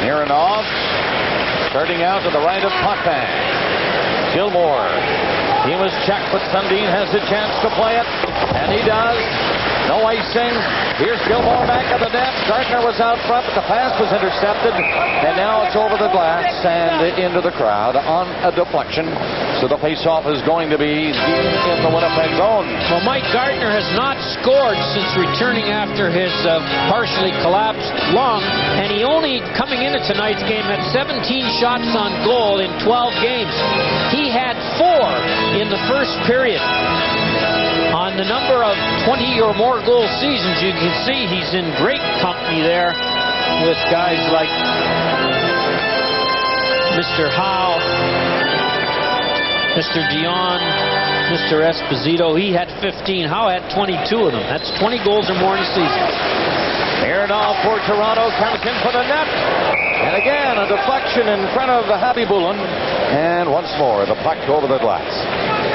[SPEAKER 1] Mironov starting out to the right of Potvin. Gilmore. He was checked, but Sundin has a chance to play it. And he does. No icing. Here's Gilmore back at the net. Gardner was out front, but the pass was intercepted. And now it's over the glass and into the crowd on a deflection. So the faceoff is going to be in the Winnipeg zone.
[SPEAKER 2] Well, Mike Gardner has not scored since returning after his partially collapsed lung. And he only, coming into tonight's game, had 17 shots on goal in 12 games. He had 4 in the first period. On the number of 20 or more goal seasons, you can see he's in great company there with guys like Mr. Howe, Mr. Dion, Mr. Esposito. He had 15. Howe had 22 of them. That's 20 goals or more in a season.
[SPEAKER 1] Mironov for Toronto comes in for the net. And again, a deflection in front of Happy Bullen. And once more, the puck over the glass.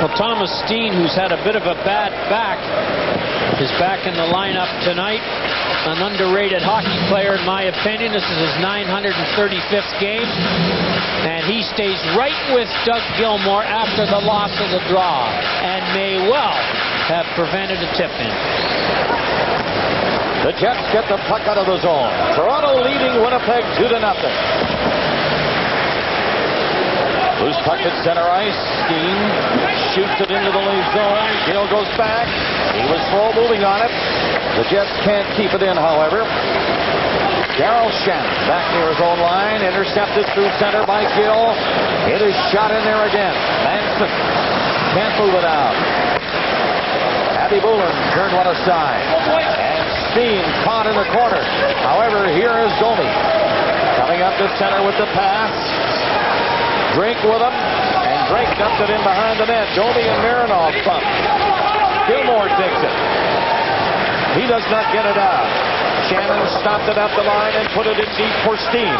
[SPEAKER 2] Well, Thomas Steen, who's had a bit of a bad back, is back in the lineup tonight. An underrated hockey player, in my opinion. This is his 935th game. And he stays right with Doug Gilmore after the loss of the draw, and may well have prevented a tip-in.
[SPEAKER 1] The Jets get the puck out of the zone. Toronto leading Winnipeg 2-0. Loose puck at center ice. Steen shoots it into the Leaf zone. Gill goes back. He was slow moving on it. The Jets can't keep it in, however. Darryl Shannon back near his own line. Intercepted through center by Gill. It is shot in there again. Manson can't move it out. Abby Bullen turned one aside. And Steen caught in the corner. However, here is Domi. Coming up to center with the pass. Drake with him, and Drake dumped it in behind the net. Domi and Mironov bump. Gilmore takes it. He does not get it out. Shannon stopped it up the line and put it in deep for Steen.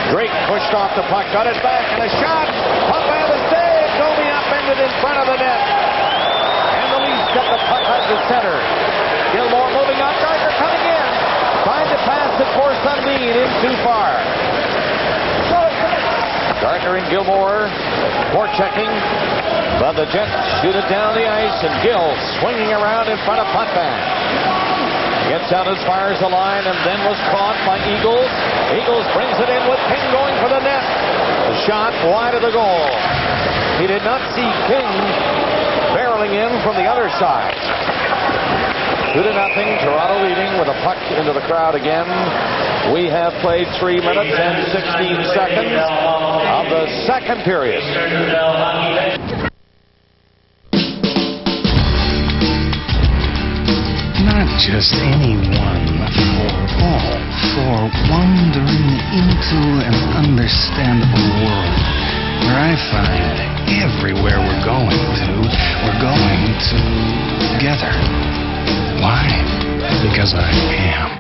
[SPEAKER 1] Drake pushed off the puck, got it back, and a shot. Up by the save. Domi upended in front of the net. And the Leafs get the puck out to center. Gilmore moving up. Gardner coming in. Trying to pass it for Sundin in too far. Gardner and Gilmore forechecking, but the Jets shoot it down the ice, and Gill swinging around in front of Potvin. Gets out as far as the line and then was caught by Eagles. Eagles brings it in with King going for the net. The shot wide of the goal. He did not see King barreling in from the other side. 2-0, Toronto leading with a puck into the crowd again. We have played 3 minutes and 16 seconds of the second period.
[SPEAKER 7] Not just anyone, for all, for wandering into an understandable world where I find everywhere we're going together. Why? Because I am.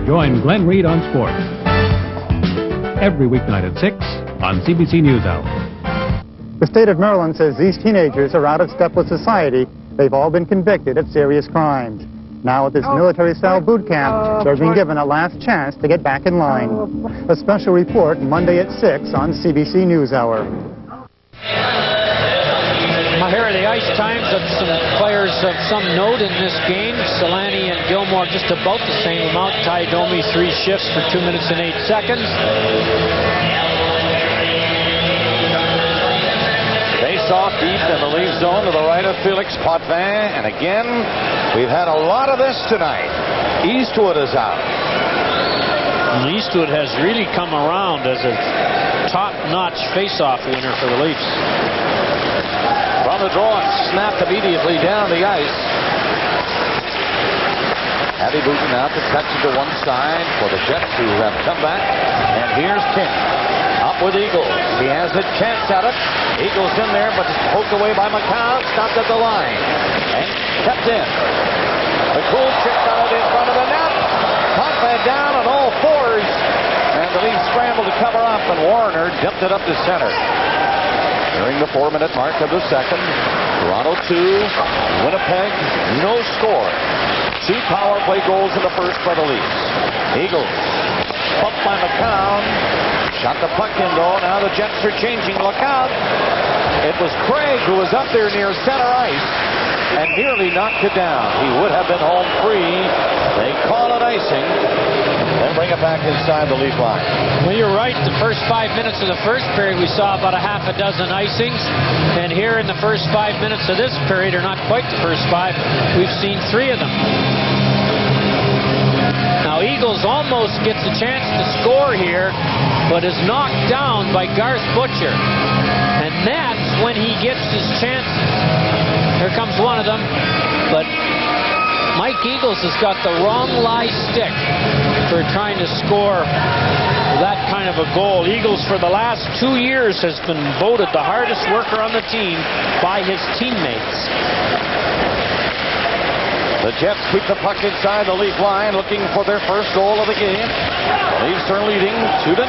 [SPEAKER 12] Join Glenn Reed on Sports every weeknight at 6 on CBC NewsHour.
[SPEAKER 13] The state of Maryland says these teenagers are out of step with society. They've all been convicted of serious crimes. Now at this military-style boot camp, they're being given a last chance to get back in line. A special report Monday at 6 on CBC NewsHour.
[SPEAKER 2] Here are the ice times of some players of some note in this game. Solani and Gilmore just about the same amount. Ty Domi 3 shifts for 2 minutes and 8 seconds.
[SPEAKER 1] Face off deep in the lead zone to the right of Felix Potvin. And again, we've had a lot of this tonight. Eastwood is out.
[SPEAKER 2] And Eastwood has really come around as a top-notch face-off winner for the Leafs.
[SPEAKER 1] From the draw, snapped immediately down the ice. Abby Booten out to touch it to one side for the Jets who have come back. And here's King. Up with Eagles. He has a chance at it. Eagles in there, but it's poked away by McCown. Stopped at the line. And kept in. The cool chick got it in front of the net. Potvin down on all fours. And the Leafs scrambled to cover up, and Warner dumped it up to center. During the 4-minute mark of the second, Toronto 2, Winnipeg no score. 2 power play goals in the first by the Leafs. Eagles bumped by McCown. Shot the puck in though. Now the Jets are changing. Look out. It was Craig who was up there near center ice and nearly knocked it down. He would have been home free. They call it icing and bring it back inside the Leaf line.
[SPEAKER 2] Well, you're right. The first 5 minutes of the first period, we saw about a half a dozen icings. And here in the first 5 minutes of this period, or not quite the first 5, we've seen 3 of them. Now, Eagles almost gets a chance to score here, but is knocked down by Garth Butcher. And that's when he gets his chance. Here comes one of them. But Mike Eagles has got the wrong lie stick for trying to score that kind of a goal. Eagles for the last 2 years has been voted the hardest worker on the team by his teammates.
[SPEAKER 1] The Jets keep the puck inside the Leaf line, looking for their first goal of the game. The Leafs are leading 2-0.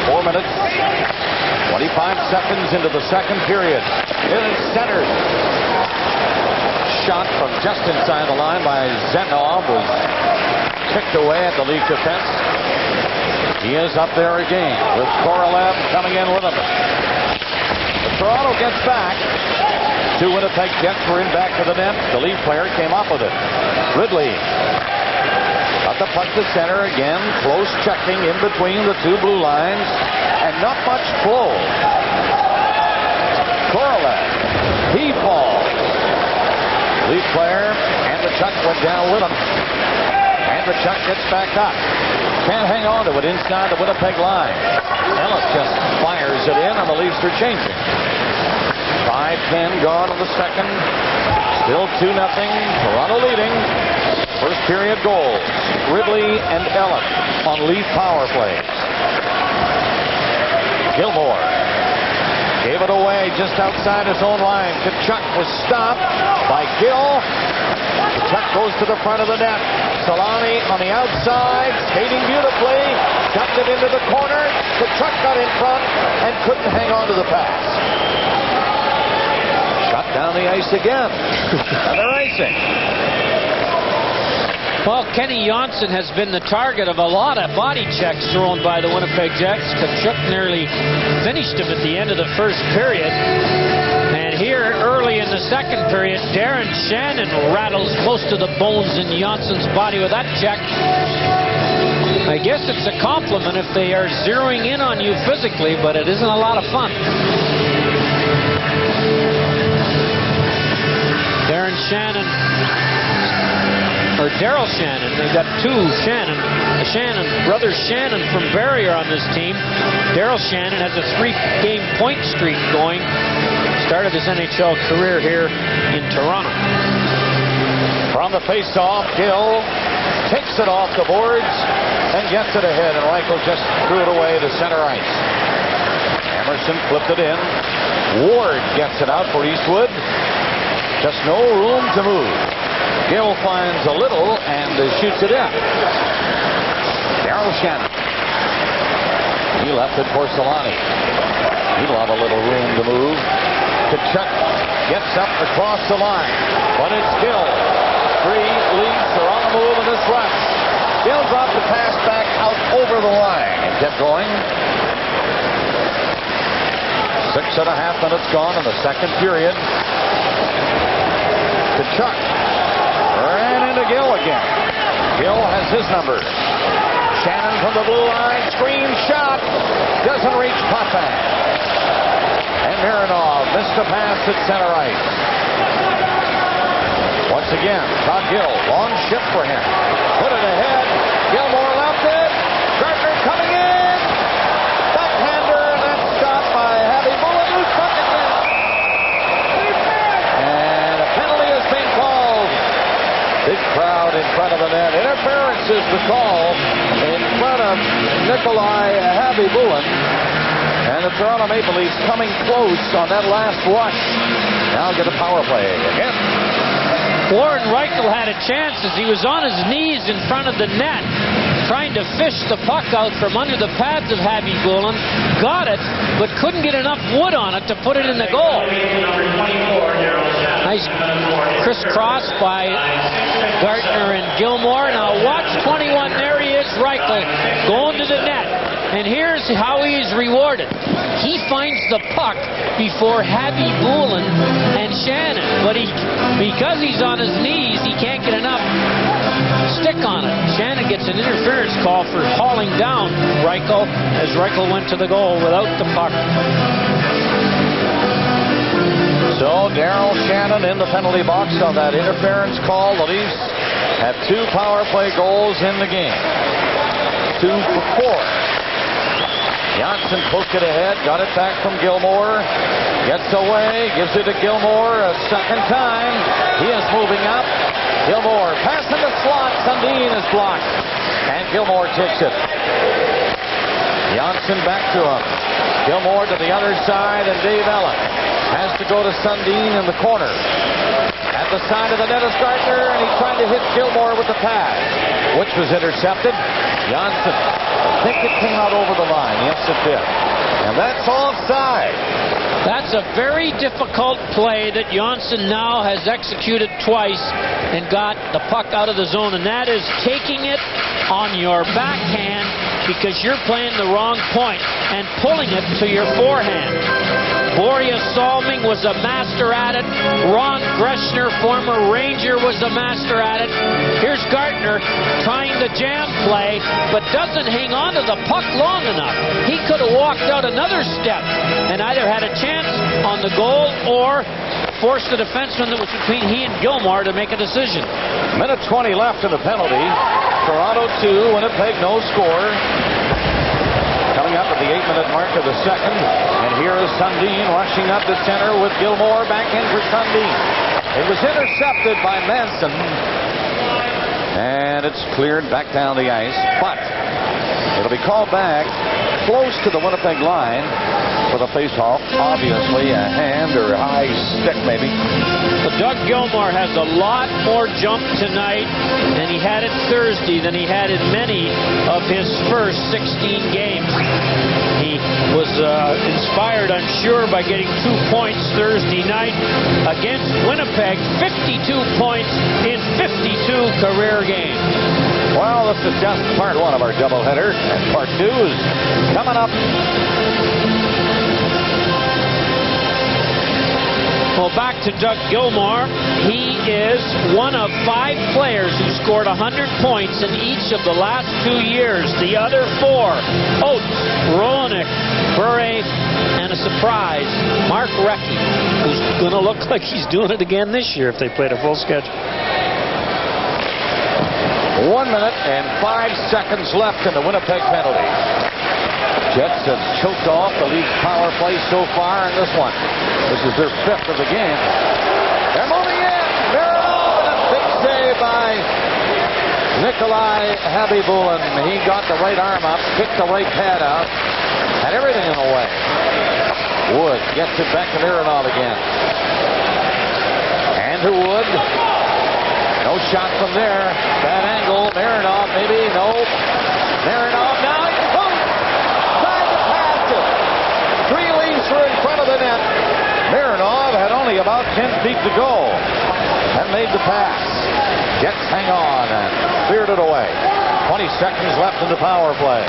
[SPEAKER 1] 4 minutes, 25 seconds into the second period. It is centered. Shot from just inside the line by Zenov was kicked away at the Leaf defense. He is up there again with Korolev coming in with him. But Toronto gets back. 2 Winnipeg Jets were in back to the net. The Leaf player came up with it. Ridley got the puck to center again. Close checking in between the 2 blue lines. And not much flow. Korolev. He falls. Leaf player, and the Chuck went down with him. And the Chuck gets back up. Can't hang on to it inside the Winnipeg line. Ellis just fires it in, and the Leafs are changing. 5:10 gone in the second. Still 2-0. Toronto leading. First period goals. Ridley and Ellis on Leaf power plays. Gilmore gave it away just outside his own line. Kachuk was stopped by Gill. Kachuk goes to the front of the net. Solani on the outside, skating beautifully. Dumped it into the corner. Kachuk got in front and couldn't hang on to the pass. Shot down the ice again. Another icing.
[SPEAKER 2] Well, Kenny Johnson has been the target of a lot of body checks thrown by the Winnipeg Jets. Kachuk nearly finished him at the end of the first period. And here, early in the second period, Darren Shannon rattles most of the bones in Johnson's body with that check. I guess it's a compliment if they are zeroing in on you physically, but it isn't a lot of fun. Darren Shannon, or Daryl Shannon. They've got 2 Shannon. The Shannon, brothers Shannon from Barrie are on this team. Daryl Shannon has a 3-game point streak going. Started his NHL career here in Toronto.
[SPEAKER 1] From the face-off, Gill takes it off the boards and gets it ahead, and Reichel just threw it away to center ice. Emerson flipped it in. Ward gets it out for Eastwood. Just no room to move. Gill finds a little and shoots it in. Daryl Shannon. He left it for Solani. He'll have a little room to move. Kachuk gets up across the line, but it's Gill. 3 Leafs are on the move in this rush. Gill dropped the pass back out over the line and kept going. 6.5 minutes gone in the second period. Kachuk ran into Gill again. Gill has his number. Shannon from the blue line, screen shot, doesn't reach Potvin. And Mironov missed the pass at center ice. Once again, Todd Gill, long shift for him. Put it ahead. Gilmore left it. Gardner coming in. Backhander, and that's stopped by Happy Bullen, who's struck again. And a penalty has been called. Big crowd in front of the net. Interference is the call in front of Nikolai Happy Bullen. And the Toronto Maple Leafs coming close on that last rush. Now get a power play again.
[SPEAKER 2] Warren Reichel had a chance as he was on his knees in front of the net, trying to fish the puck out from under the pads of Happy Bullen. Got it, but couldn't get enough wood on it to put it in the goal. Nice crisscross by Gartner and Gilmore. Now watch 21. There he is, Reichel, going to the net. And here's how he's rewarded. He finds the puck before Happy Bullen and Shannon. But because he's on his knees, he can't get enough stick on it. Shannon gets an interference call for hauling down Reichel as Reichel went to the goal without the puck.
[SPEAKER 1] So Daryl Shannon in the penalty box on that interference call. The Leafs have 2 power play goals in the game. 2 for 4. Janssen poked it ahead, got it back from Gilmore, gets away, gives it to Gilmore a second time. He is moving up. Gilmore passing the slot. Sundin is blocked, and Gilmore takes it. Janssen back to him. Gilmore to the other side, and Dave Ellen has to go to Sundin in the corner. At the side of the net is Gardner, and he tried to hit Gilmore with the pass, which was intercepted. Janssen, I think it came out over the line. Yes, it did. And that's offside.
[SPEAKER 2] That's a very difficult play that Janssen now has executed twice and got the puck out of the zone, and that is taking it on your backhand because you're playing the wrong point and pulling it to your forehand. Boria Salming was a master at it. Ron Greschner, former Ranger, was a master at it. Here's Gartner trying the jam play, but doesn't hang on to the puck long enough. He could have walked out another step and either had a chance on the goal or forced the defenseman that was between he and Gilmore to make a decision.
[SPEAKER 1] Minute 20 left in the penalty. Toronto 2, Winnipeg no score. Coming up at the 8-minute mark of the second. And here is Sundin rushing up the center with Gilmore back in for Sundin. It was intercepted by Manson. And it's cleared back down the ice. But it'll be called back close to the Winnipeg line for the face-off. Obviously a hand or a high stick maybe.
[SPEAKER 2] Well, Doug Gilmore has a lot more jump tonight than he had it Thursday, than he had in many of his first 16 games. He was inspired, I'm sure, by getting 2 points Thursday night against Winnipeg. 52 points in 52 career games.
[SPEAKER 1] Well, this is just part 1 of our doubleheader, and part 2 is coming up.
[SPEAKER 2] Well, back to Doug Gilmore. He is one of 5 players who scored 100 points in each of the last 2 years. The other 4, Oates, Roenick, Bure, and a surprise, Mark Recchi, who's going to look like he's doing it again this year if they played a full schedule.
[SPEAKER 1] 1 minute and 5 seconds left in the Winnipeg penalty. Jets have choked off the Leafs power play so far in this one. This is their 5th of the game. They're moving in. They're on. A big save by Nikolai Happy Bullen. He got the right arm up, kicked the right pad out, had everything in the way. Wood gets it back to Mironov again. And to Wood. No shot from there. Bad angle. Mironov maybe. No. Mironov now. Boom! Side Ridley about 10 feet to go and made the pass. Jets hang on and cleared it away. 20 seconds left in the power play.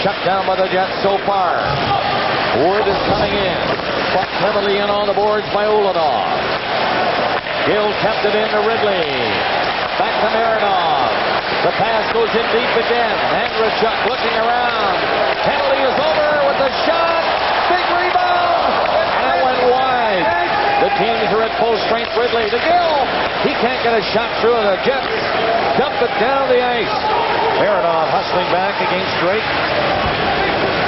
[SPEAKER 1] Shut down by the Jets so far. Wood is coming in. Bucked heavily in on the boards by Ulanov. Gill kept it in to Ridley. Back to Marinov. The pass goes in deep again. Andrechuk looking around. Penalty is over with the shot. Big rebound. And it went wide. The teams are at full strength. Ridley to Gill. He can't get a shot through, and the Jets dump it down the ice. Marinov hustling back against Drake.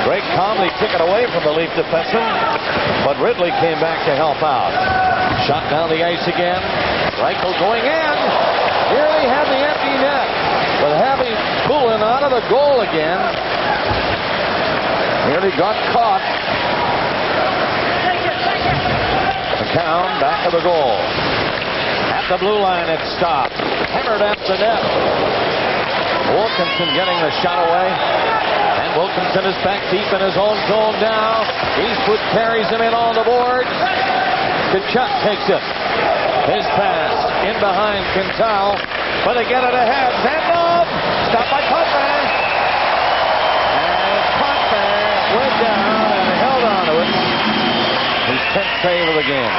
[SPEAKER 1] Drake calmly took it away from the Leaf defenseman, but Ridley came back to help out. Shot down the ice again. Reichel going in. Nearly had the empty net, but having Bullen out of the goal again. Nearly got caught. McCown back of the goal. At the blue line it stopped. Hammered at the net. Wilkinson getting the shot away. And Wilkinson is back deep in his own zone now. Eastwood carries him in on the board. Tkachuk takes it. His pass in behind Quintal. But they get it ahead. Zandov. Stopped by Potvin. And Potvin went down and held on to it. His 10th save of the game.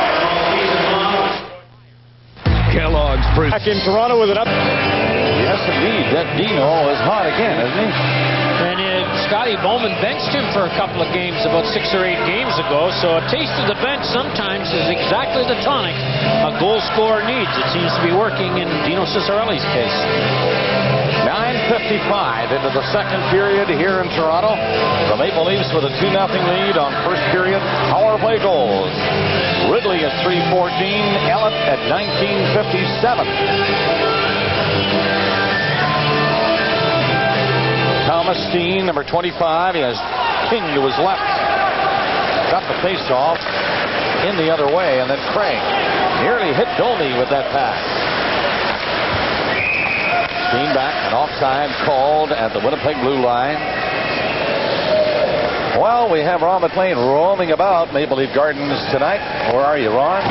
[SPEAKER 6] Kellogg's
[SPEAKER 4] back in Toronto with an up.
[SPEAKER 1] Yes, indeed. That Dino is hot again, isn't he?
[SPEAKER 2] And Scotty Bowman benched him for a couple of games about 6 or 8 games ago. So a taste of the bench sometimes is exactly the tonic a goal scorer needs. It seems to be working in Dino Ciccarelli's case.
[SPEAKER 1] 9:55 into the second period here in Toronto. The Maple Leafs with a 2-0 lead on first period power play goals. Ridley at 3:14, Ellett at 19:57. Thomas Steen, number 25, he has King to his left. Got the face-off in the other way, and then Craig nearly hit Domi with that pass. Steen back, and offside called at the Winnipeg blue line. Well, we have Ron McLean roaming about Maple Leaf Gardens tonight. Where are you, Ron?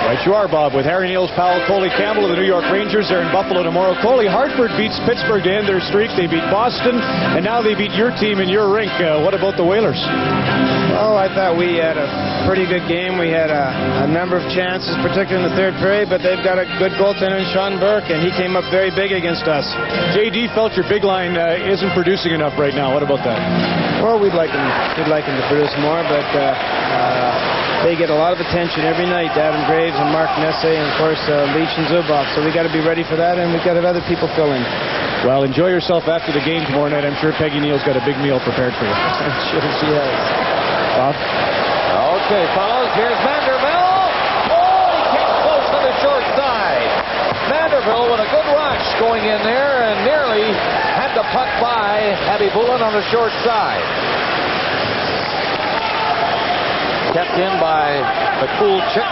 [SPEAKER 4] Right you are, Bob, with Harry Neal's pal Coley Campbell of the New York Rangers. They're in Buffalo tomorrow. Coley, Hartford beats Pittsburgh to end their streak. They beat Boston, and now they beat your team in your rink. What about the Whalers?
[SPEAKER 10] Well, I thought we had a pretty good game. We had a number of chances, particularly in the third period, but they've got a good goaltender in Sean Burke, and he came up very big against us.
[SPEAKER 4] JD felt your big line isn't producing enough right now. What about that?
[SPEAKER 10] Well, we'd like him to produce more, but they get a lot of attention every night, Davin Graves and Mark Nesse, and of course Leach and Zuboff. So we got to be ready for that, and we've got to have other people fill in.
[SPEAKER 4] Well, enjoy yourself after the game tomorrow night. I'm sure Peggy Neal's got a big meal prepared for you.
[SPEAKER 10] I'm sure she has.
[SPEAKER 4] Bob?
[SPEAKER 1] Okay, fellas, here's Vanderbilt. Oh, he came close on the short side. Vanderbilt with a good rush going in there and nearly had the puck by Abby Bullen on the short side. Kept in by the cool chick.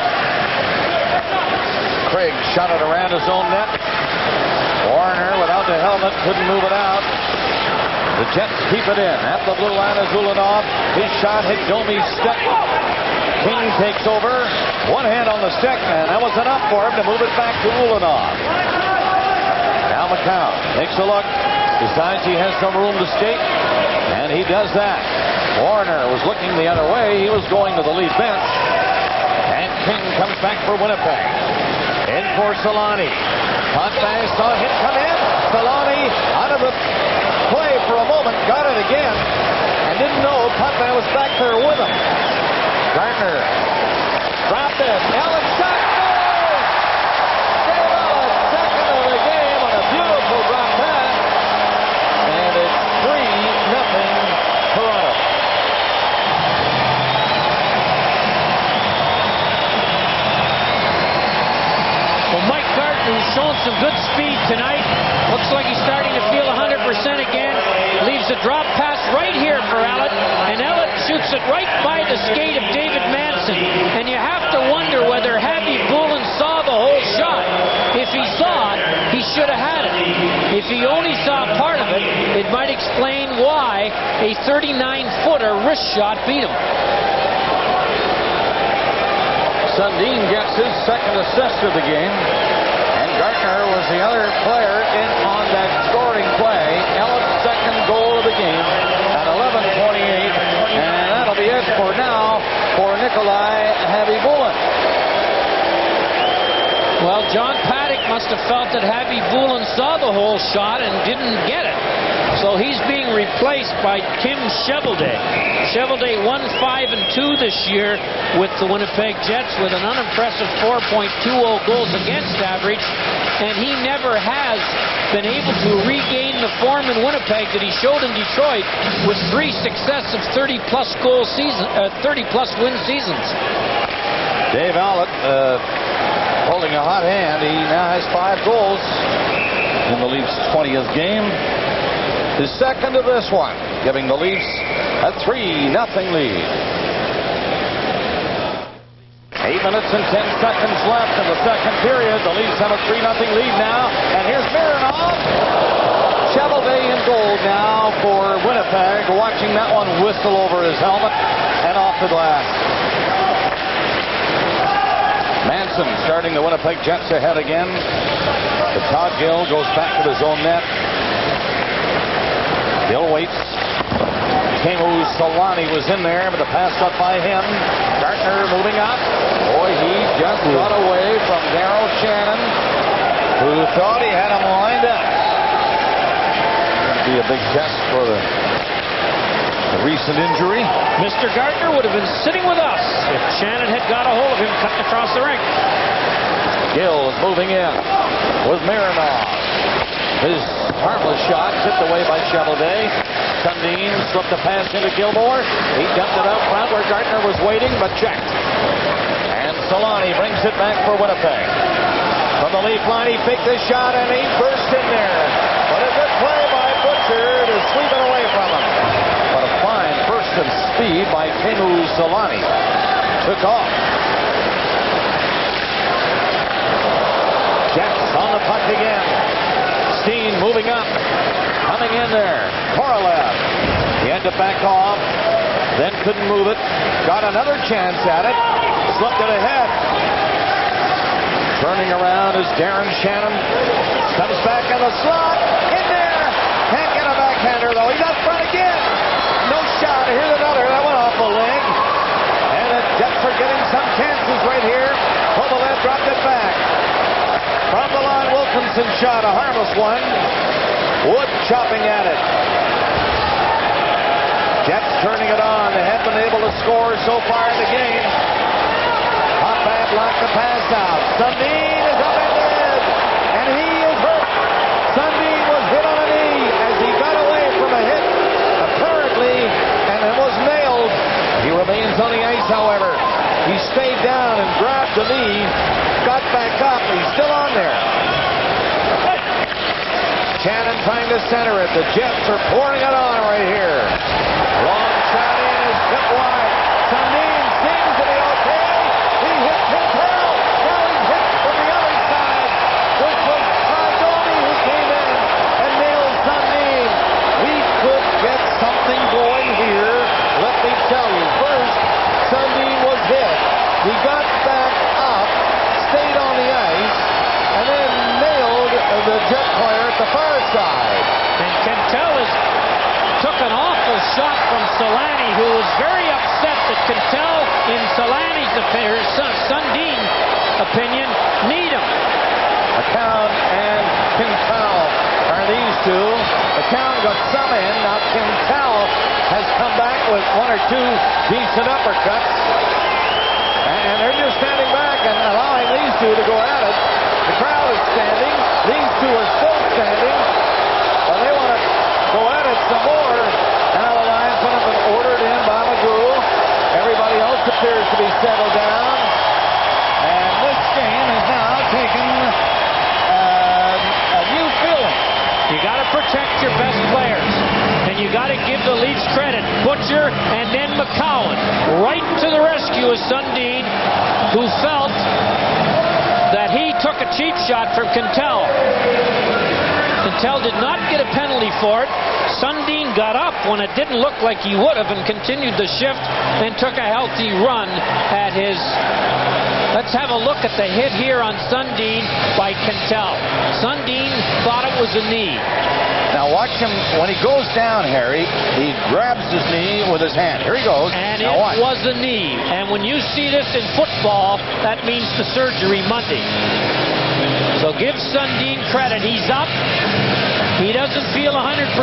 [SPEAKER 1] Craig shot it around his own net. Warner without the helmet couldn't move it out. The Jets keep it in. At the blue line is Ulanov. His shot hit Domi's stick. King takes over. One hand on the stick, and that was enough for him to move it back to Ulanov. Now McCown takes a look. Decides he has some room to skate, and he does that. Warner was looking the other way. He was going to the Leaf bench. And King comes back for Winnipeg. In for Solani. Potvin saw him come in. Solani out of the play for a moment. Got it again. And didn't know Potvin was back there with him. Gardner dropped it. Allen shot. Goal! Dave Allen, second of the game on a beautiful drop pass. And it's 3-0 Toronto.
[SPEAKER 2] Well, Mike Gardner's shown some good speed tonight. Looks like he's starting to feel 100% again. Leaves a drop pass right here for Ellett, and Ellett shoots it right by the skate of David Manson. And you have to wonder whether Abby Bullen saw the whole shot. If he saw it, he should have had it. If he only saw part of it, it might explain why a 39-footer wrist shot beat him.
[SPEAKER 1] Sundin gets his second assist of the game. And Gartner was the other player in on that scoring play. Elliot's second goal of the game at 11:28. And that'll be it for now for Nikolai Habibulin.
[SPEAKER 2] Well, John Paddock must have felt that Habibulin saw the whole shot and didn't get it. So he's being replaced by Kim Cheveldae. Cheveldae won 5-2 this year with the Winnipeg Jets with an unimpressive 4.20 goals against average. And he never has been able to regain the form in Winnipeg that he showed in Detroit with 3 successive 30-plus goal season, 30-plus win seasons.
[SPEAKER 1] Dave Allett holding a hot hand. He now has 5 goals in the Leafs' 20th game. His second of this one, giving the Leafs a 3-0 lead. 8 minutes and 10 seconds left in the second period. The Leafs have a 3-0 lead now. And here's Mironov. Cheveldae in goal now for Winnipeg. Watching that one whistle over his helmet and off the glass. Manson starting the Winnipeg Jets ahead again. But Todd Gill goes back to his own net. Gill waits. Teemu Selanne was in there, but the pass up by him. Gartner moving up. Boy, he just got away from Darryl Shannon, who thought he had him lined up. That'd be a big test for the recent injury.
[SPEAKER 2] Mr. Gartner would have been sitting with us if Shannon had got a hold of him cutting across the rink.
[SPEAKER 1] Gill is moving in with Mironov. His harmless shot tipped away by Cheveldae. Sundin slipped the pass into Gilmore. He dumped it out front where Gartner was waiting, but checked. And Selanne brings it back for Winnipeg. From the Leaf line, he faked his shot and he burst in there. But a good play by Butcher to sweep it away from him. But a fine burst of speed by Teemu Selanne. Took off. Jets on the puck again. Steen moving up. Coming in there. Korolev. He had to back off. Then couldn't move it. Got another chance at it. Slipped it ahead. Turning around is Darren Shannon. Comes back in the slot. In there. Can't get a backhander though. He's up front again. No shot. Here's another. That went off the leg. And the Jets are getting some chances right here. Kovalev dropped it back. From the line, Wilkinson shot a harmless one. Wood chopping at it. Jets turning it on. They haven't been able to score so far in the game. Hotbad blocked the pass out. Sundin is up in the head. And he is hurt. Sundin was hit on a knee as he got away from a hit, apparently, and it was nailed. He remains on the ice, however. He stayed down and grabbed the knee. Got back up. He's still on there. Shannon trying to center it. The Jets are pouring it on right here. Long shot in is hit wide. Sundin seems to be okay. He hit Quintel. Now he's hit from the other side, which was Domi who came in and nailed Sundin. We could get something going here. Let me tell you. First, Sundin was hit. He got back up, stayed on the ice, and then nailed the Jet player at the far side.
[SPEAKER 2] And Quintel took an awful shot from Selanne, who was very upset that Quintel, in Solanne's opinion, Sundin's opinion, need him.
[SPEAKER 1] McCown and Quintel are these two. McCown got some in. Now Quintel has come back with 1 or 2 decent uppercuts. And they're just standing back and allowing these two to go at it. The crowd is standing. These two are still standing. Well, they want to go at it some more. Now the linesmen have been ordered in by McGrew. Everybody else appears to be settled down. And this game has now taken a new feeling.
[SPEAKER 2] You got to protect your best players. And you got to give the Leafs credit. Butcher and then McCowan. Right to the rescue of Sundin, who felt that he took a cheap shot from Quintel. Quintel did not get a penalty for it. Sundin got up when it didn't look like he would have and continued the shift and took a healthy run at his Let's have a look at the hit here on Sundin by Quintal. Sundin thought it was a knee.
[SPEAKER 1] Now watch him, when he goes down, Harry, he grabs his knee with his hand. Here he goes.
[SPEAKER 2] And
[SPEAKER 1] now
[SPEAKER 2] it was a knee. And when you see this in football, that means the surgery Monday. So give Sundin credit. He's up. He doesn't feel 100%,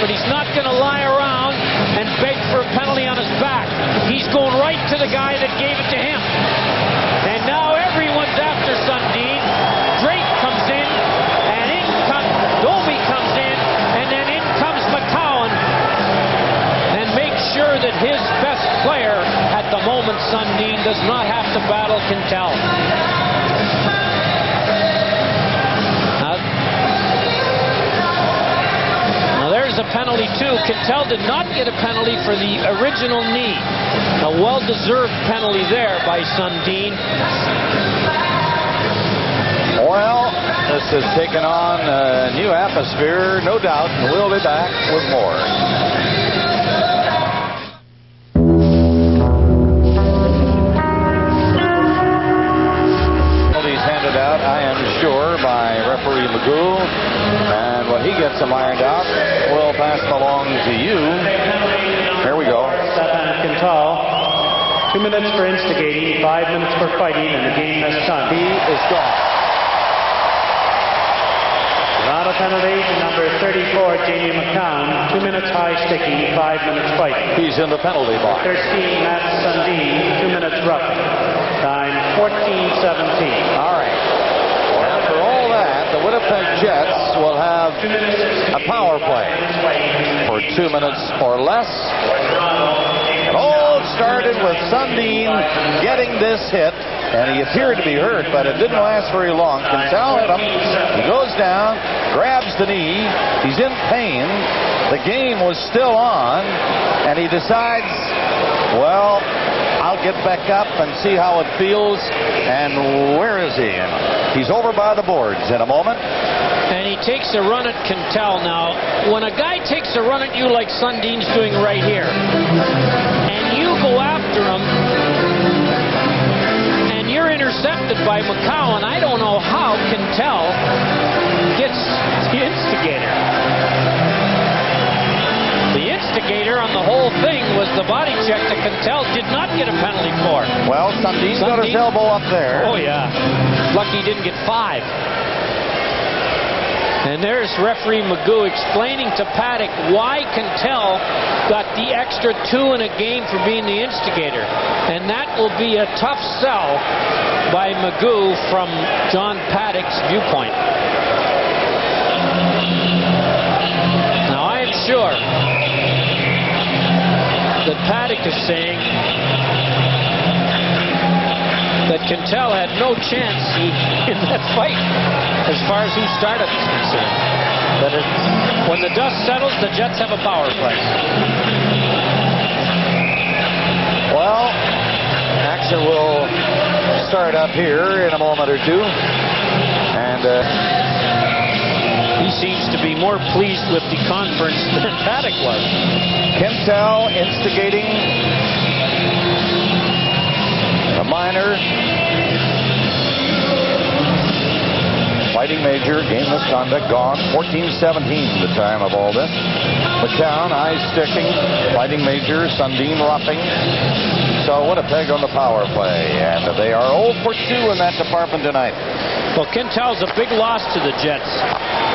[SPEAKER 2] but he's not going to lie around and beg for a penalty on his back. He's going right to the guy that gave it to him. And now everyone's after Sundin. Drake comes in, and in comes Doby comes in, and then in comes McCowan, and make sure that his best player at the moment, Sundin, does not have to battle Quintal. There's a penalty too. Quintal did not get a penalty for the original knee. A well-deserved penalty there by Sundin.
[SPEAKER 1] Well, this has taken on a new atmosphere, no doubt, and we'll be back with more. Penalties handed out, I am sure, by referee Magoo. And when he gets them ironed out, we'll pass them along to you. Here we go.
[SPEAKER 3] Stefan Quintal, 2 minutes for instigating, 5 minutes for fighting, and the game has done.
[SPEAKER 1] He is gone.
[SPEAKER 3] Round of penalty to number 34, Jamie McCown, 2 minutes high sticking, 5 minutes fighting.
[SPEAKER 1] He's in the penalty box.
[SPEAKER 3] 13, Matt Sundin, 2 minutes roughing. Time 14:17.
[SPEAKER 1] All right. After all that, the Winnipeg Jets will have a power play for 2 minutes or less. It all started with Sundin getting this hit, and he appeared to be hurt, but it didn't last very long. Quintal hit him. He goes down, grabs the knee. He's in pain. The game was still on, and he decides, well, I'll get back up and see how it feels. And where is he? He's over by the boards in a moment.
[SPEAKER 2] And he takes a run at Quintal. Now, when a guy takes a run at you like Sundin's doing right here, and you go after him, and you're intercepted by McCowan, I don't know how Quintal gets the instigator. The instigator on the whole thing was the body check that Quintal did not get a penalty for.
[SPEAKER 1] Well, Sundin got his elbow up there.
[SPEAKER 2] Oh, yeah. Lucky he didn't get 5. And there's referee Magoo explaining to Paddock why Quintal got the extra 2 in a game for being the instigator. And that will be a tough sell by Magoo from John Paddock's viewpoint. Now, I am sure that Paddock is saying that Quintal had no chance in that fight as far as who started is concerned. That when the dust settles, the Jets have a power play.
[SPEAKER 1] Well, action will start up here in a moment or two. And
[SPEAKER 2] he seems to be more pleased with the conference than Paddock was.
[SPEAKER 1] Quintal instigating a minor. Fighting major, game misconduct gone. 14-17 the time of all this. McCown, eyes sticking. Fighting major, Sundin roughing. So Winnipeg on the power play. And they are 0 for 2 in that department tonight.
[SPEAKER 2] Well, Quintal's a big loss to the Jets.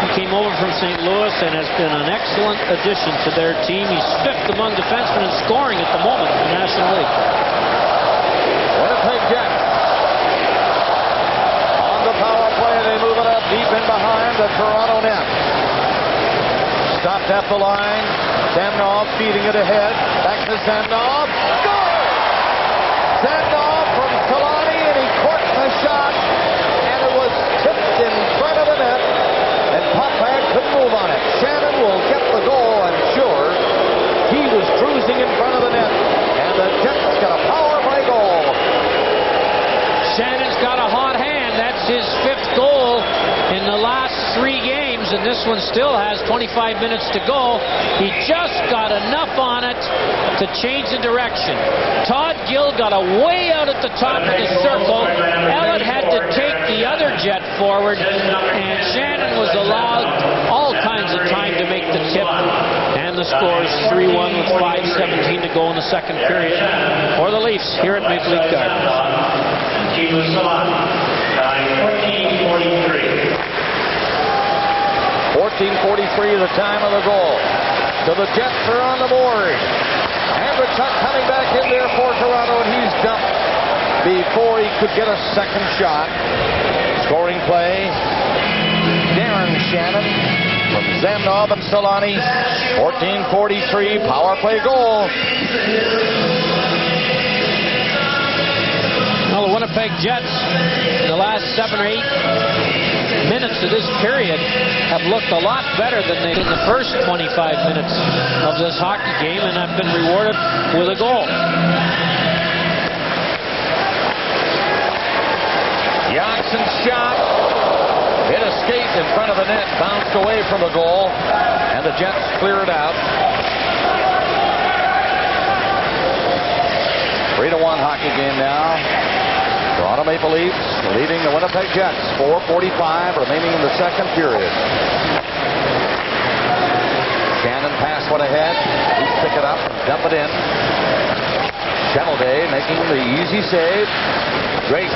[SPEAKER 2] He came over from St. Louis and has been an excellent addition to their team. He's 5th among defensemen in scoring at the moment in the National League.
[SPEAKER 1] Winnipeg Jets. On the power play, they move it up deep in behind the Toronto net. Stopped at the line. Samnov feeding it ahead. Back to Samnov. Goal! Samnov from Kalani, and he corked the shot. And it was tipped in front of the net. And Popak couldn't move on it. Shannon will get the goal, I'm sure. He was cruising in front of the net. And the Jets got a power play goal.
[SPEAKER 2] Shannon's got a hot hand. That's his 5th goal in the last 3 games, and this one still has 25 minutes to go. He just got enough on it to change the direction. Todd Gill got away out at the top of the circle. Ellett had to take the other jet forward, and Shannon was allowed all kinds of time to make the tip. And the score is 3-1 with 5:17 to go in the second period for the Leafs here at Maple Leaf Gardens.
[SPEAKER 1] 14:43 the time of the goal. So the Jets are on the board. Andrechuk coming back in there for Toronto, and he's dumped before he could get a second shot. Scoring play, Darren Shannon from Zamnov and Solani. 14:43 power play goal.
[SPEAKER 2] Well, the Winnipeg Jets in the last 7 or 8 minutes of this period have looked a lot better than they did in the first 25 minutes of this hockey game, and have been rewarded with a goal.
[SPEAKER 1] Jackson's shot hit a skate in front of the net, bounced away from the goal, and the Jets clear it out. 3-1 hockey game now. Toronto Maple Leafs leading the Winnipeg Jets. 4:45 remaining in the second period. Shannon pass went ahead. Leafs pick it up and dump it in. Chevelday making the easy save. Drake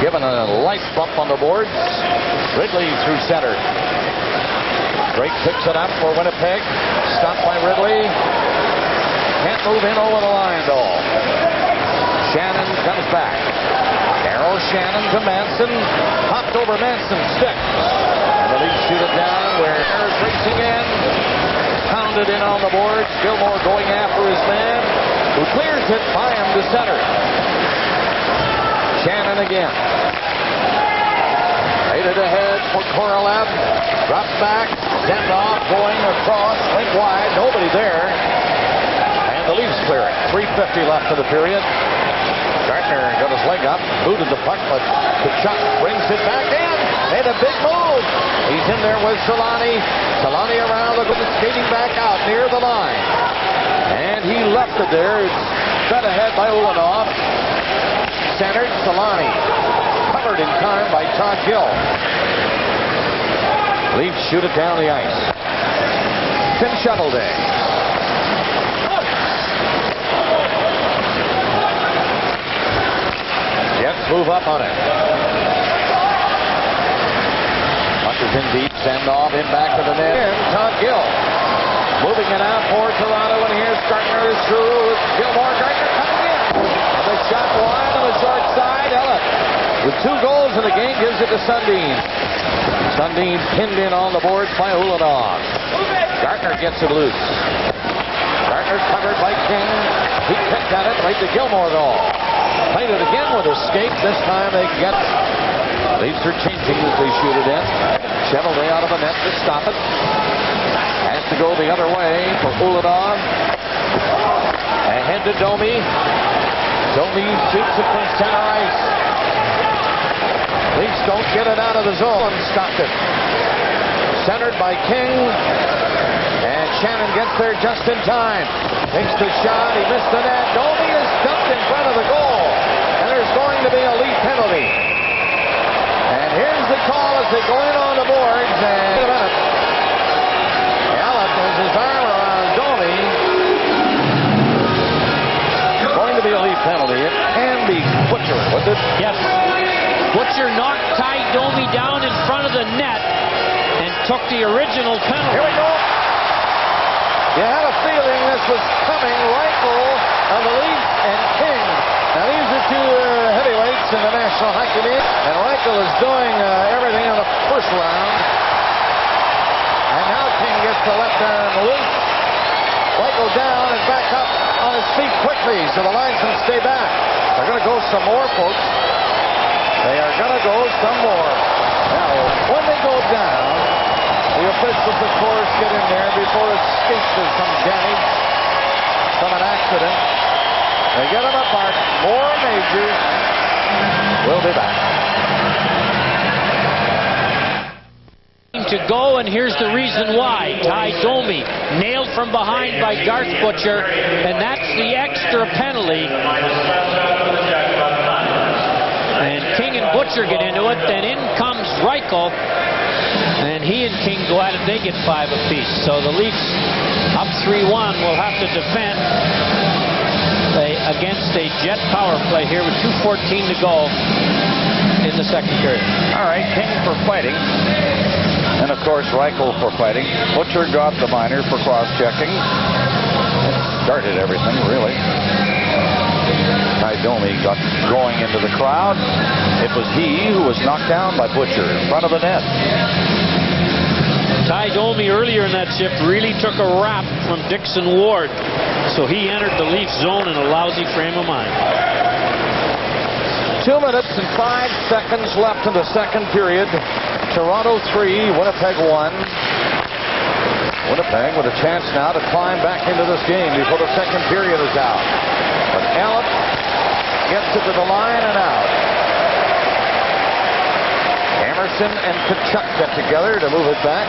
[SPEAKER 1] given a light bump on the boards. Ridley through center. Drake picks it up for Winnipeg. Stopped by Ridley. Can't move in over the line though. Shannon comes back. Arrow Shannon to Manson. Hopped over Manson's stick. And the Leafs shoot it down where Ayers racing in. Pounded in on the boards. Gilmore going after his man, who clears it by him to center. Shannon again. Made it ahead for Korolev. Drops back. Zamnov going across. Link wide. Nobody there. And the Leafs clear it. 3:50 left of the period. Gardner got his leg up, booted the puck, but Kachuk brings it back in. Made a big move. He's in there with Solani. Solani around, look at the skating back out near the line. And he left it there. It's fed ahead by Ulanov. Centered, Solani. Covered in time by Todd Gill. Leafs shoot it down the ice. Tim Shovelday. Jets move up on it. Puck is in deep. Zamnov in back to the net. And Todd Gill moving it out for Toronto. And here's Gardner is through. Gilmore. Gardner coming in. And the shot wide on the short side. Ellett with 2 goals in the game gives it to Sundin. Sundin pinned in on the boards by Ulanov. Gardner gets it loose. Gardner's covered by King. He picked at it right to Gilmore though. Played it again with a skate. This time they get it. Leafs are changing as they shoot it in. Chevelday out of the net to stop it. Has to go the other way for Ulanov. Ahead to Domi. Domi shoots it from center ice. Leafs don't get it out of the zone. Stopped it. Centered by King. And Shannon gets there just in time. Takes the shot. He missed the net. Domi is dumped in front of the goal. And there's going to be a Leaf penalty. And here's the call as they go in on the boards. And wait a minute. Ellett has his arm around Domi. Going to be a Leaf penalty. It can be Butcher, was it?
[SPEAKER 2] Yes. Butcher knocked Ty Domi down in front of the net and took the original penalty.
[SPEAKER 1] Here we go. You had a feeling this was coming. Reichel on the Leafs and King. Now these are 2 heavyweights in the National Hockey League. And Reichel is doing everything in the first round. And now King gets the left arm loose. Reichel down and back up on his feet quickly so the linesmen stay back. They're going to go some more, folks. They are going to go some more. Now, when they go down, the officials, of course, get in there before it skates to some damage from an accident. They get them apart. More majors. We'll be back.
[SPEAKER 2] to go, and here's the reason why. Ty Domi nailed from behind by Garth Butcher, and that's the extra penalty. And King and Butcher get into it, then in comes Reichel, and he and King go at it. They get 5 apiece. So the Leafs up 3-1 will have to defend against a Jet power play here with 2:14 to go in the second period.
[SPEAKER 1] All right, King for fighting. And, of course, Reichel for fighting. Butcher got the minor for cross-checking. It started everything, really. Ty Domi got going into the crowd. It was he who was knocked down by Butcher in front of the net.
[SPEAKER 2] Ty Domi earlier in that shift really took a rap from Dixon Ward. So he entered the Leaf zone in a lousy frame of mind.
[SPEAKER 1] 2 minutes and 5 seconds left in the second period. Toronto 3, Winnipeg 1. Winnipeg with a chance now to climb back into this game before the second period is out. But Allen gets it to the line and out. Emerson and Tkachuk get together to move it back.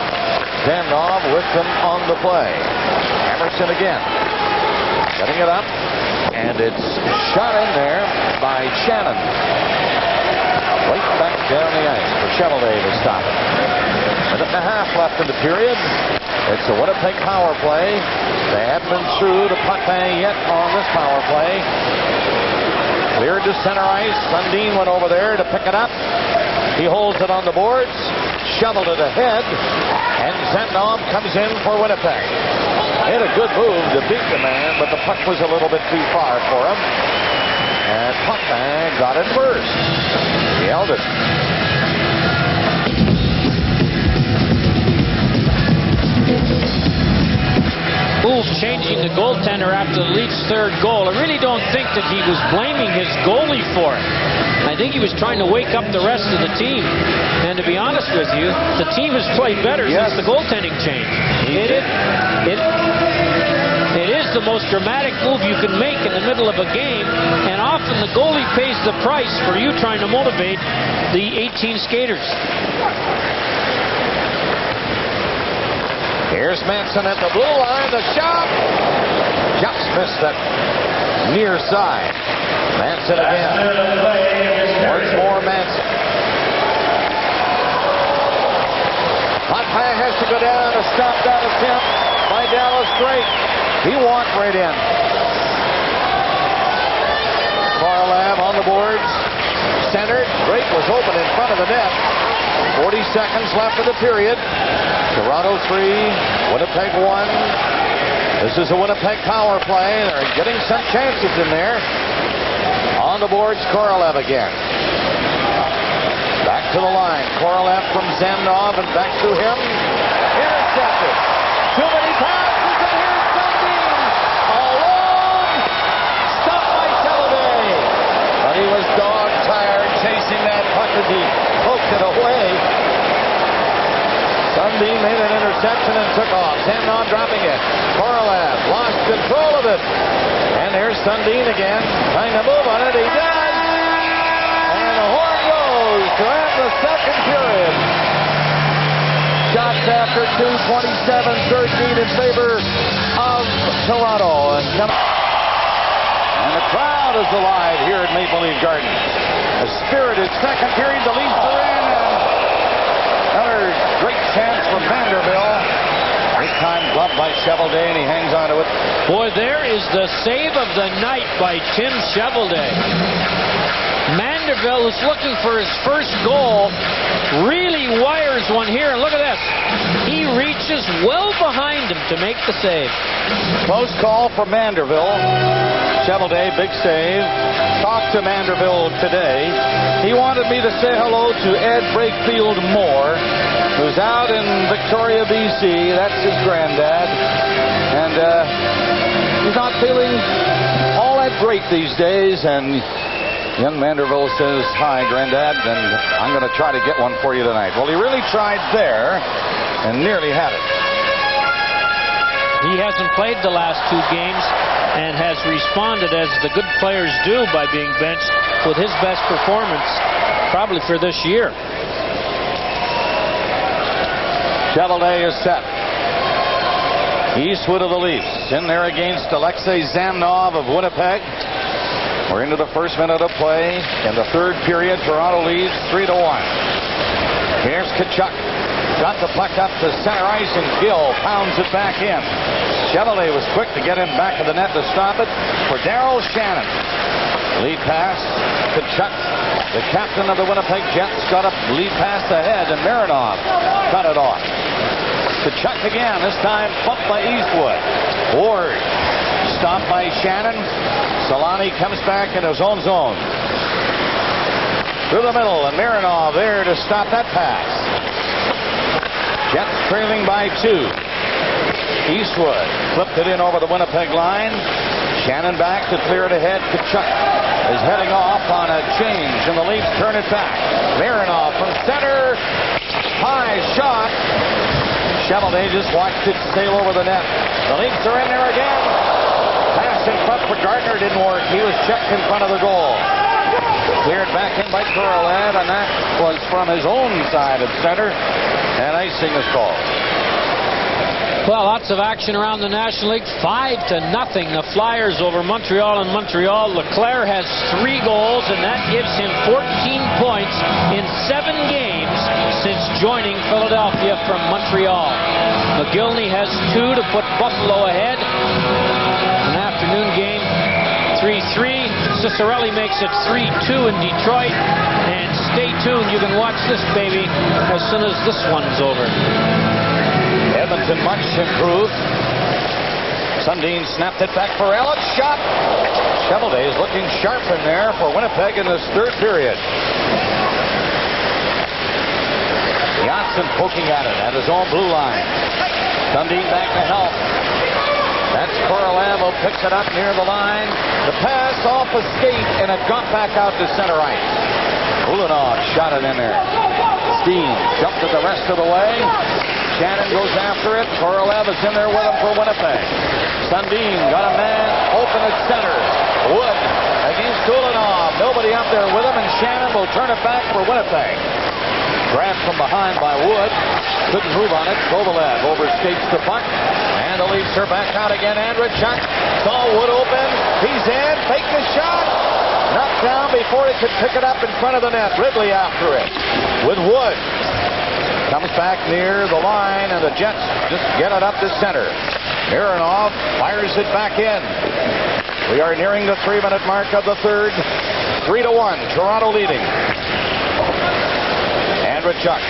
[SPEAKER 1] Zandov with them on the play. Emerson again. Setting it up. And it's shot in there by Shannon. Right back down the ice for Chevelday to stop it. Minute and a half left in the period. It's a Winnipeg power play. They haven't been through the puck yet on this power play. Cleared to center ice. Sundin went over there to pick it up. He holds it on the boards. Shoveled it ahead. And Zandov comes in for Winnipeg. He had a good move to beat the man, but the puck was a little bit too far for him. And Puckman got it first. He held it.
[SPEAKER 2] Wolf changing the goaltender after the Leafs' third goal. I really don't think that he was blaming his goalie for it. I think he was trying to wake up the rest of the team. And to be honest with you, the team has played better since the goaltending change. It is the most dramatic move you can make in the middle of a game, and often the goalie pays the price for you trying to motivate the 18 skaters.
[SPEAKER 1] Here's Manson at the blue line. The shot just missed that near side. Manson again. Once more Manson. Potvin has to go down to stop that attempt by Dallas Drake. He walked right in. Korolev on the boards. Centered. Drake was open in front of the net. 40 seconds left of the period. Toronto 3, Winnipeg 1. This is a Winnipeg power play. They're getting some chances in there. On the boards, Korolev again. Back to the line. Korolev from Zandov and back to him. Intercepted. Too many passes, and here's Sundin. A long stop by Chevelday. But he was dog-tired chasing that puck as he poked it away. Sundin made an interception and took off. Zandov dropping it. Korolev lost control of it. And here's Sundin again, trying to move on it. He does. And the horn goes to end the second period. Shots after 2:27-13 in favor of Toronto. And the crowd is alive here at Maple Leaf Gardens. A spirited second period. The Leafs are in. Another great chance for Vanderbilt. This time gloved by Chevelday, and he hangs on to it.
[SPEAKER 2] Boy, there is the save of the night by Tim Chevelday. Vanderbilt is looking for his first goal. Really wires one here, and look at this. He reaches well behind him to make the save.
[SPEAKER 1] Close call for Vanderbilt. Chevelday, big save. Talked to Vanderbilt today. He wanted me to say hello to Ed Brakefield Moore, who's out in Victoria, BC. That's his granddad. And he's not feeling all that great these days. And young Vanderbilt says, "Hi, Granddad, and I'm going to try to get one for you tonight." Well, he really tried there and nearly had it.
[SPEAKER 2] He hasn't played the last 2 games and has responded as the good players do by being benched with his best performance probably for this year.
[SPEAKER 1] Chevrolet is set. Eastwood of the Leafs in there against Alexei Zamnov of Winnipeg. We're into the first minute of play. In the third period, Toronto leads 3-1. Here's Tkachuk. Got the puck up to center ice, and Gill pounds it back in. Chevrolet was quick to get him back to the net to stop it for Darryl Shannon. Lead pass. Tkachuk, the captain of the Winnipeg Jets, got a lead pass ahead, and Marinov cut it off. Tkachuk again, this time bumped by Eastwood. Ward stopped by Shannon. Solani comes back in his own zone. Through the middle, and Marinov there to stop that pass. Jets trailing by 2. Eastwood flipped it in over the Winnipeg line. Shannon back to clear it ahead. Tkachuk is heading off on a change, and the Leafs turn it back. Marinov from center. High shot. Chevrolet just watched it sail over the net. The Leafs are in there again. Pass in front for Gardner didn't work. He was checked in front of the goal. Cleared back in by Korolev, and that was from his own side of center. And icing is called.
[SPEAKER 2] Well, lots of action around the National League. 5-0. The Flyers over Montreal in Montreal. Leclerc has 3 goals, and that gives him 14 points in 7 games since joining Philadelphia from Montreal. McGillney has 2 to put Buffalo ahead. An afternoon game, 3-3. Ciccarelli makes it 3-2 in Detroit. And stay tuned. You can watch this baby as soon as this one's over.
[SPEAKER 1] Edmonton much improved. Sundin snapped it back for Elliott. Shot. Chevrolet is looking sharp in there for Winnipeg in this third period. Janssen poking at it at his own blue line. Sundin back to help. That's Korolev who picks it up near the line. The pass off a skate, and it got back out to center ice. Ulanov shot it in there. Steen jumped it the rest of the way. Shannon goes after it. Korolev is in there with him for Winnipeg. Sundin got a man open at center. Wood against Ulanov. Nobody up there with him, and Shannon will turn it back for Winnipeg. Grabbed from behind by Wood. Couldn't move on it. Kovalev overskates the puck. And the Leafs are back out again. Andrechuk saw Wood open. He's in. Fake the shot. Knocked down before he could pick it up in front of the net. Ridley after it with Wood. Comes back near the line, and the Jets just get it up to center. Mironov fires it back in. We are nearing the 3-minute mark of the third. 3-1. Toronto leading. Andrechuk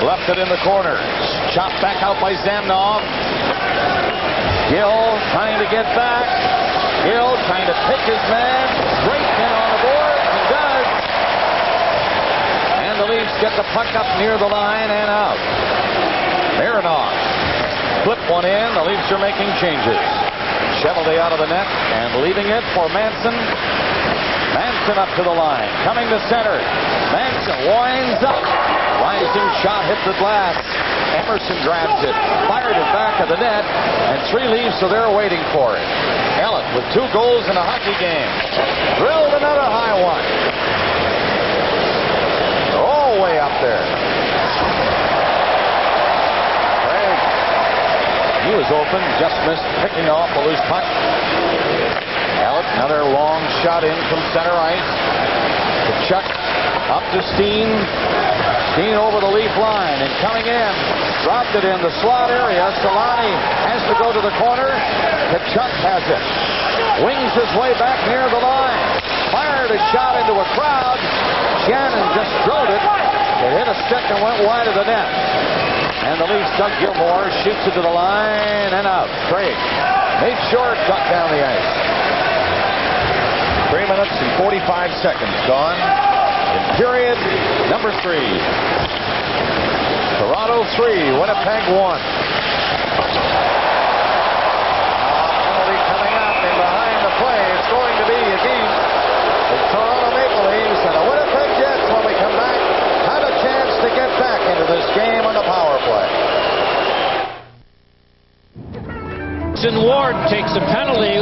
[SPEAKER 1] left it in the corner. Chopped back out by Zamnov. Gill trying to get back. Gill trying to pick his man. Straight in on the board. He does. And the Leafs get the puck up near the line and out. Marinov flipped one in. The Leafs are making changes. Chevrolet out of the net and leaving it for Manson. Manson up to the line. Coming to center. Manson winds up. Rising shot hit the glass. Emerson grabs it. Fired it back of the net. And 3 Leafs are there waiting for it. Ellett with 2 goals in a hockey game. Drilled another high one. All the way up there. Craig. He was open. Just missed picking off a loose puck. Ellett, another long shot in from center ice. Tkachuk up to Steen. Steen over the Leaf line and coming in. Dropped it in the slot area. Solani has to go to the corner. Tkachuk has it. Wings his way back near the line. Fired a shot into a crowd. Shannon just throwed it. It hit a stick and went wide of the net. And the Leafs, Doug Gilmore shoots it to the line and out. Craig made sure it got down the ice. 3 minutes and 45 seconds gone in period number 3. Toronto 3, Winnipeg 1. Penalty coming up, and behind the play it's going to be against the Toronto Maple Leafs, and the Winnipeg Jets, when we come back, have a chance to get back into this game on the power play.
[SPEAKER 2] Ward takes a penalty.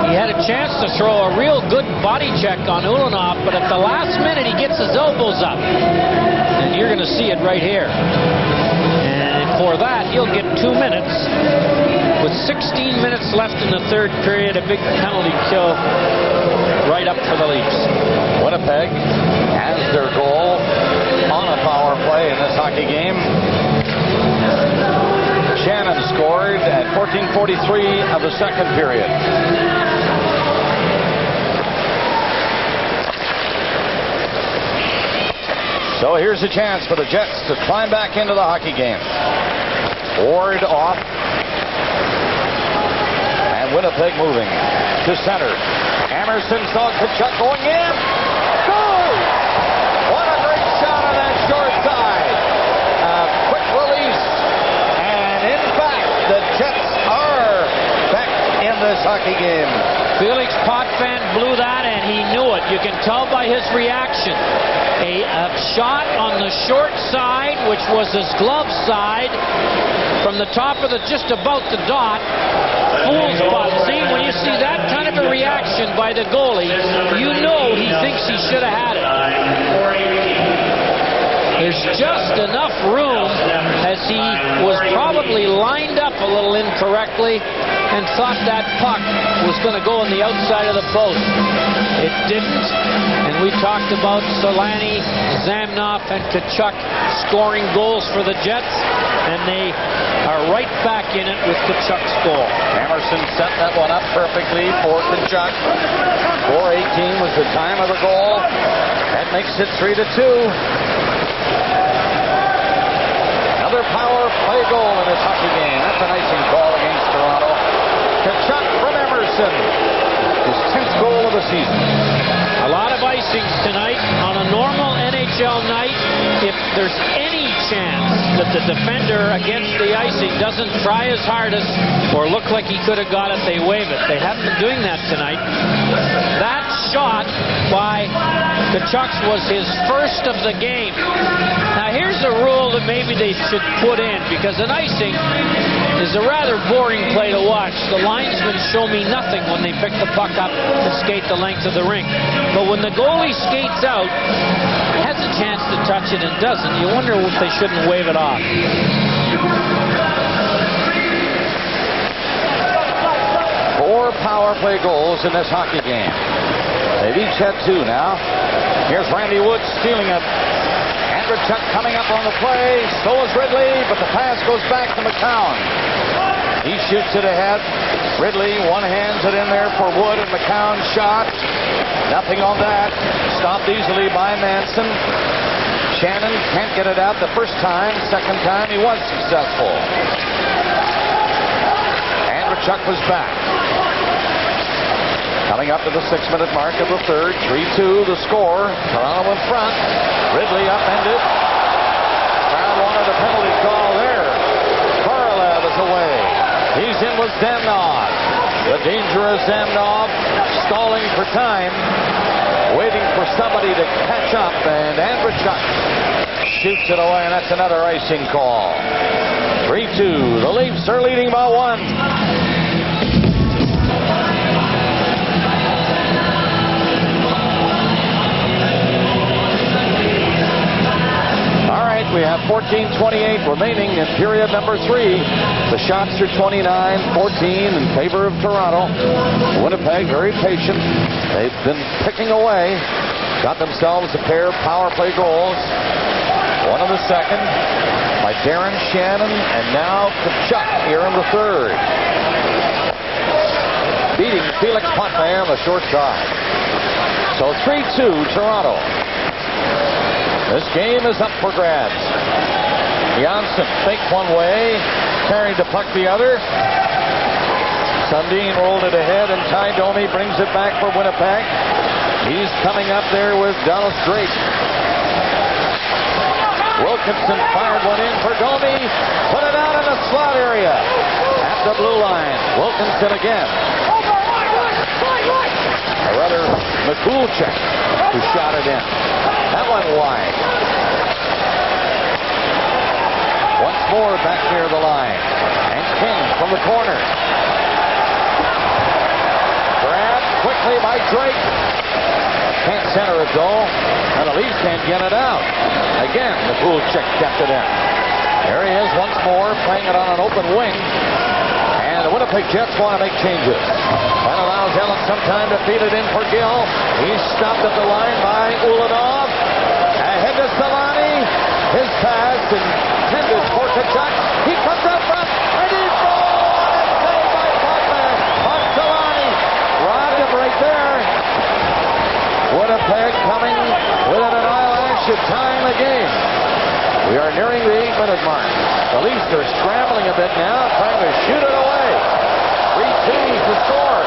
[SPEAKER 2] He had a chance to throw a real good body check on Ulanov, but at the last minute he gets his elbows up. And you're going to see it right here. for that, he'll get 2 minutes. With 16 minutes left in the third period, a big penalty kill right up for the Leafs.
[SPEAKER 1] Winnipeg has their goal on a power play in this hockey game. Shannon scored at 14:43 of the second period. So here's a chance for the Jets to climb back into the hockey game. Ward off. And Winnipeg moving to center. Emerson saw Tkachuk going in. Goal! What a great shot on that short side. Quick release. And in fact, the Jets are back in this hockey game.
[SPEAKER 2] Felix Potvin blew that, and he knew it. You can tell by his reaction. A shot on the short side, which was his glove side, from the top of the just about the dot. Fool's putt. See, when you see that kind of a reaction by the goalie, you know he thinks he should have had it. There's just enough room, as he was probably lined up a little incorrectly and thought that puck was going to go on the outside of the post. It didn't, and we talked about Solani, Zamnoff, and Tkachuk scoring goals for the Jets, and they are right back in it with Tkachuk's goal.
[SPEAKER 1] Emerson set that one up perfectly for Tkachuk. 4:18 was the time of the goal. That makes it 3-2. Another power play goal in this hockey game. That's an icing call against Toronto. Tkachuk from Emerson. His 10th goal of the season.
[SPEAKER 2] A lot of icings tonight. On a normal NHL night, if there's any chance that the defender against the icing doesn't try his hardest or look like he could have got it, they waive it. They haven't been doing that tonight. That shot by Tkachuk was his first of the game. Now here's a rule that maybe they should put in, because an icing is a rather boring play to watch. The linesmen show me nothing when they pick the puck up and skate the length of the rink. But when the goalie skates out, has a chance to touch it and doesn't, you wonder if they shouldn't wave it off.
[SPEAKER 1] 4 power play goals in this hockey game. They've each had 2 now. Here's Randy Wood stealing it. Andrechuk coming up on the play. So is Ridley, but the pass goes back to McCown. He shoots it ahead. Ridley one-hands it in there for Wood, and McCown shot. Nothing on that. Stopped easily by Manson. Shannon can't get it out the first time. Second time he was successful. Andrechuk was back. Coming up to the 6-minute mark of the third. 3-2 the score. Toronto in front. Ridley upended. Crowd wanted a penalty call there. Korolev is away. He's in with Zamnov. The dangerous Zamnov stalling for time. Waiting for somebody to catch up. And Andrechuk shoots it away, and that's another icing call. 3-2. The Leafs are leading by 1. We have 14:28 remaining in period number 3. The shots are 29-14 in favor of Toronto. Winnipeg very patient. They've been picking away. Got themselves a pair of power play goals. One in the second by Darren Shannon, and now Tkachuk here in the third. Beating Felix Potvin on the short side. So 3-2 Toronto. This game is up for grabs. Janssen faked one way, carried the puck the other. Sundin rolled it ahead, and Ty Domi brings it back for Winnipeg. He's coming up there with Dallas Drake. Wilkinson fired one in for Domi. Put it out in the slot area. At the blue line. Wilkinson again. Or rather, Mikulchek, who shot it in. That one wide. Once more back near the line. And King from the corner. Grabbed quickly by Drake. Can't center it though. And the Leafs can't get it out. Again, Mikulchek kept it in. There he is once Once more, playing it on an open wing. And the Winnipeg Jets want to make changes. That allows Ellen some time to feed it in for Gill. He's stopped at the line by Ulanov. Ahead to Solani. His pass intended for Tkachuk. He comes up front. And he's gone. And saved by Potvin on Solani. Robbed him right there. Winnipeg coming with an annihilation should time the game. We are nearing the 8-minute mark. The Leafs are scrambling a bit now, trying to shoot it away. 3-2 to score.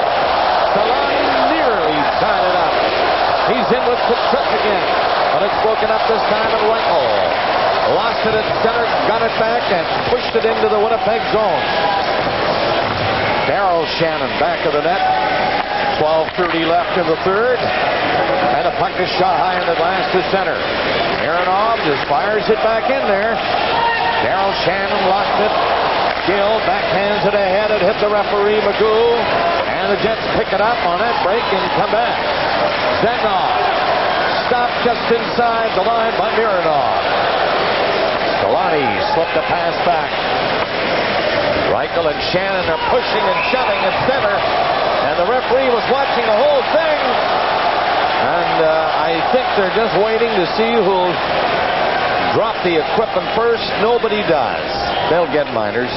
[SPEAKER 1] Solani nearly tied it up. He's in with Tkachuk again, but it's broken up this time at right goal. Lost it at center, got it back, and pushed it into the Winnipeg zone. Darryl Shannon back of the net. 12:30 left in the third. And the puck is shot high in the glass to center. Aronov just fires it back in there. Darryl Shannon lost it. Gill backhands it ahead. It hit the referee, Magoo. And the Jets pick it up on that break and come back. Zenov stopped just inside the line by Mironov. Solani slipped the pass back. Reichel and Shannon are pushing and shoving at center. And the referee was watching the whole thing. And I think they're just waiting to see who'll drop the equipment first. Nobody does. They'll get minors.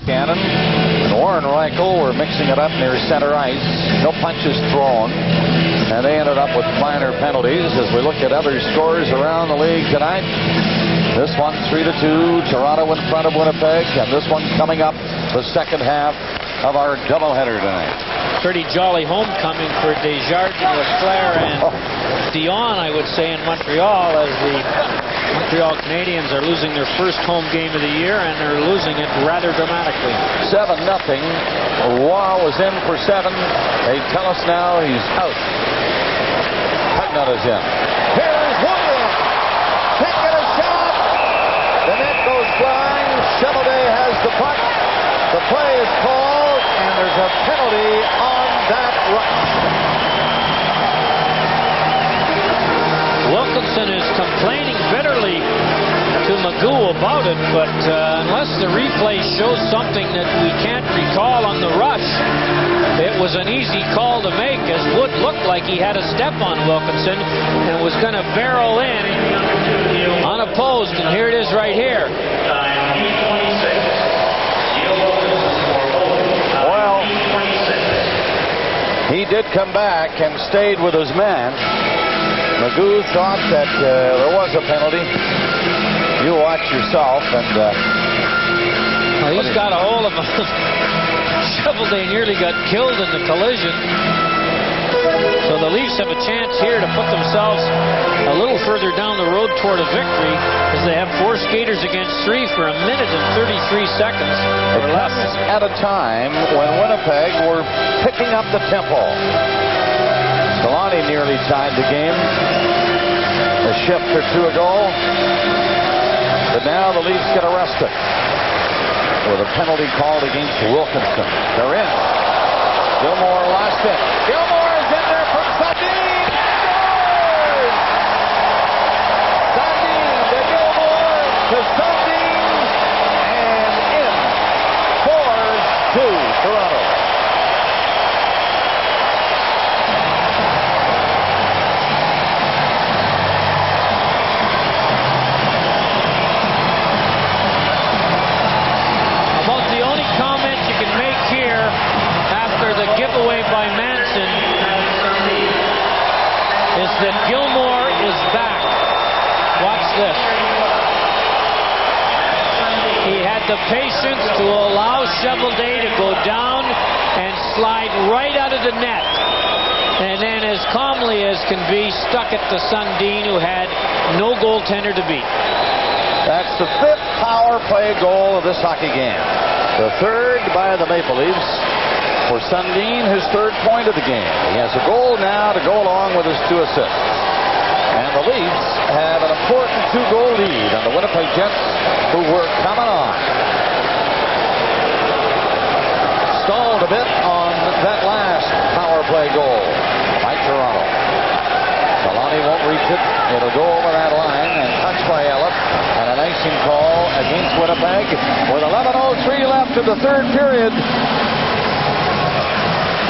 [SPEAKER 1] Cannon and Warren Reichel were mixing it up near center ice. No punches thrown. And they ended up with minor penalties as we look at other scores around the league tonight. This one 3-2. Toronto in front of Winnipeg. And this one's coming up the second half of our doubleheader tonight.
[SPEAKER 2] Pretty jolly homecoming for Desjardins, Leclerc, and Dion, I would say, in Montreal, as the Montreal Canadiens are losing their first home game of the year, and they're losing it rather dramatically.
[SPEAKER 1] 7-0. Roy was in for 7. They tell us now he's out. Pugnut is in. Here's Woodley. Taking a shot. The net goes flying. Cheveldae has the puck. The play is called, and there's a penalty on that rush.
[SPEAKER 2] Wilkinson is complaining bitterly to Magoo about it, but unless the replay shows something that we can't recall on the rush, it was an easy call to make, as Wood looked like he had a step on Wilkinson and was going to barrel in unopposed, and here it is right here.
[SPEAKER 1] Well, he did come back and stayed with his man. Magoo thought that there was a penalty. You watch yourself, and
[SPEAKER 2] well, he's got a hold of him. Cheveldae nearly got killed in the collision. So the Leafs have a chance here to put themselves a little further down the road toward a victory, as they have 4 skaters against 3 for 1 minute and 33 seconds.
[SPEAKER 1] It comes at a time when Winnipeg were picking up the tempo. Solani nearly tied the game a shift or 2 ago. But now the Leafs get arrested with a penalty called against Wilkinson. They're in. Gilmore lost it. Gilmore is in there from Sundin. Scores! Sundin to Gilmore to Sundin, and in. 4-2 Toronto.
[SPEAKER 2] About the only comment you can make here after the giveaway by Manson is that Gilmore is back. Watch this. He had the patience to allow Cheveldae to go down and slide right out of the net. And then as calmly as can be, stuck it to Sundin, who had no goaltender to beat.
[SPEAKER 1] That's the 5th power play goal of this hockey game. The 3rd by the Maple Leafs. For Sundin, his 3rd point of the game. He has a goal now to go along with his 2 assists. And the Leafs have an important 2-goal lead on the Winnipeg Jets, who were coming on. Stalled a bit on that last power play goal by Toronto. Solani won't reach it. It'll go over that line and touched by Ellen. icing call against Winnipeg with 11:03 left in the third period.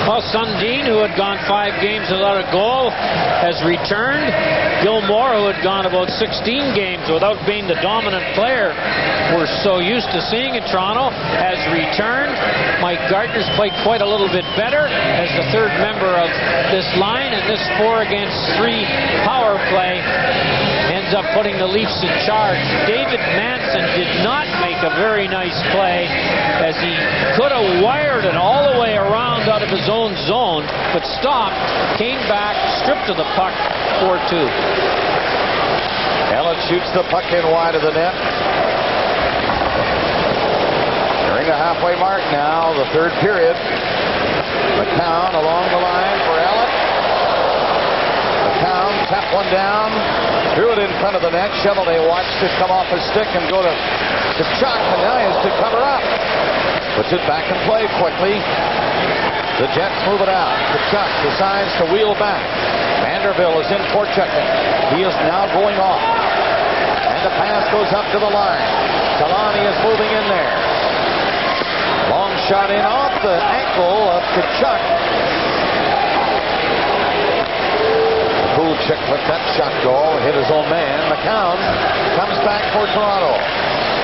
[SPEAKER 2] Well, Sundin, who had gone 5 games without a goal, has returned. Gilmore, who had gone about 16 games without being the dominant player we're so used to seeing in Toronto, has returned. Mike Gardner's played quite a little bit better as the third member of this line, and this 4-against-3 power play ends up putting the Leafs in charge. David Manson did not make a very nice play, as he could have wired it all the way around out of his own zone, but stopped, came back, stripped of the puck, 4-2.
[SPEAKER 1] Elliott shoots the puck in wide of the net. Nearing the halfway mark now, the third period. McCown along the line for Elliott. McCown tapped one down, threw it in front of the net. Chevalier watched it come off his stick and go to Chuck, and now he has to cover up. Puts it back in play quickly. The Jets move it out. Chuck decides to wheel back. Vanderbilt is in for checking. He is now going off. And the pass goes up to the line. Talani is moving in there. Long shot in off the ankle of Kachuk. Kulchuk let that shot go, hit his own man. McCown comes back for Toronto.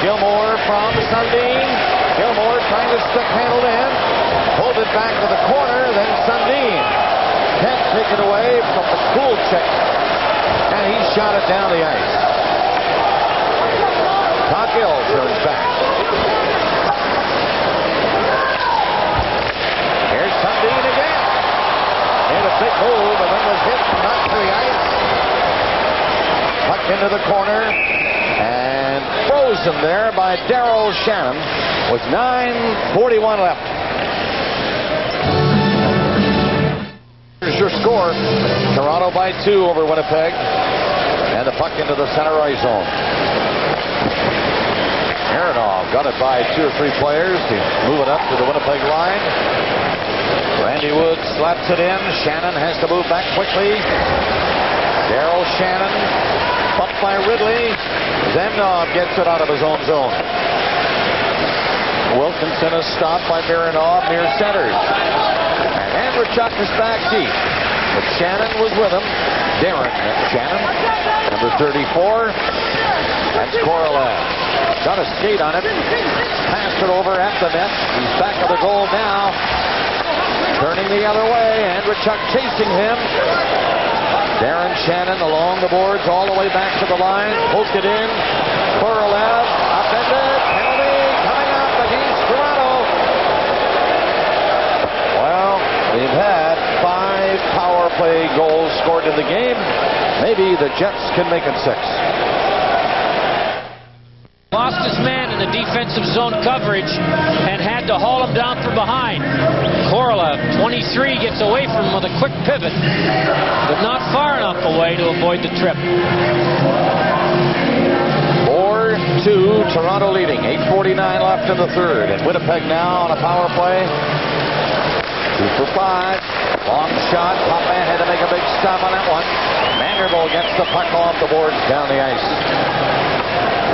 [SPEAKER 1] Gilmore from Sundin. Gilmore trying to stick handle in. Hold it back to the corner, then Sundin can't take it away from the Kulchuk. And he shot it down the ice. Cogill turns back. Here's Sundin again. Made a big move and then was hit and knocked to the ice. Puck into the corner and frozen there by Darryl Shannon with 9:41 left. Here's your score. Toronto by 2 over Winnipeg. And the puck into the center ice zone. Aronov got it by 2 or 3 players to move it up to the Winnipeg line. Randy Wood slaps it in. Shannon has to move back quickly. Darryl Shannon bumped by Ridley. Zemnov gets it out of his own zone. Wilkinson is stopped by Mironov near centers. And Andrechuk is back deep. But Shannon was with him. Darren Shannon, number 34. That's Korolev. Got a skate on it. Passed it over at the net. He's back of the goal now. Turning the other way. Andrechuk chasing him. Darren Shannon along the boards all the way back to the line. Poked it in. Korolev upended. Penalty coming up against Toronto. Well, they've had 5 power play goals scored in the game. Maybe the Jets can make it 6.
[SPEAKER 2] Lost his man in the defensive zone coverage and had to haul him down from behind. Korolev, 23, gets away from him with a quick pivot, but not far enough away to avoid the trip.
[SPEAKER 1] 4-2, Toronto leading. 8:49 left in the third. And Winnipeg now on a power play. 2 for 5. Long shot. Potvin had to make a big stop on that one. Vanderbilt gets the puck off the boards down the ice.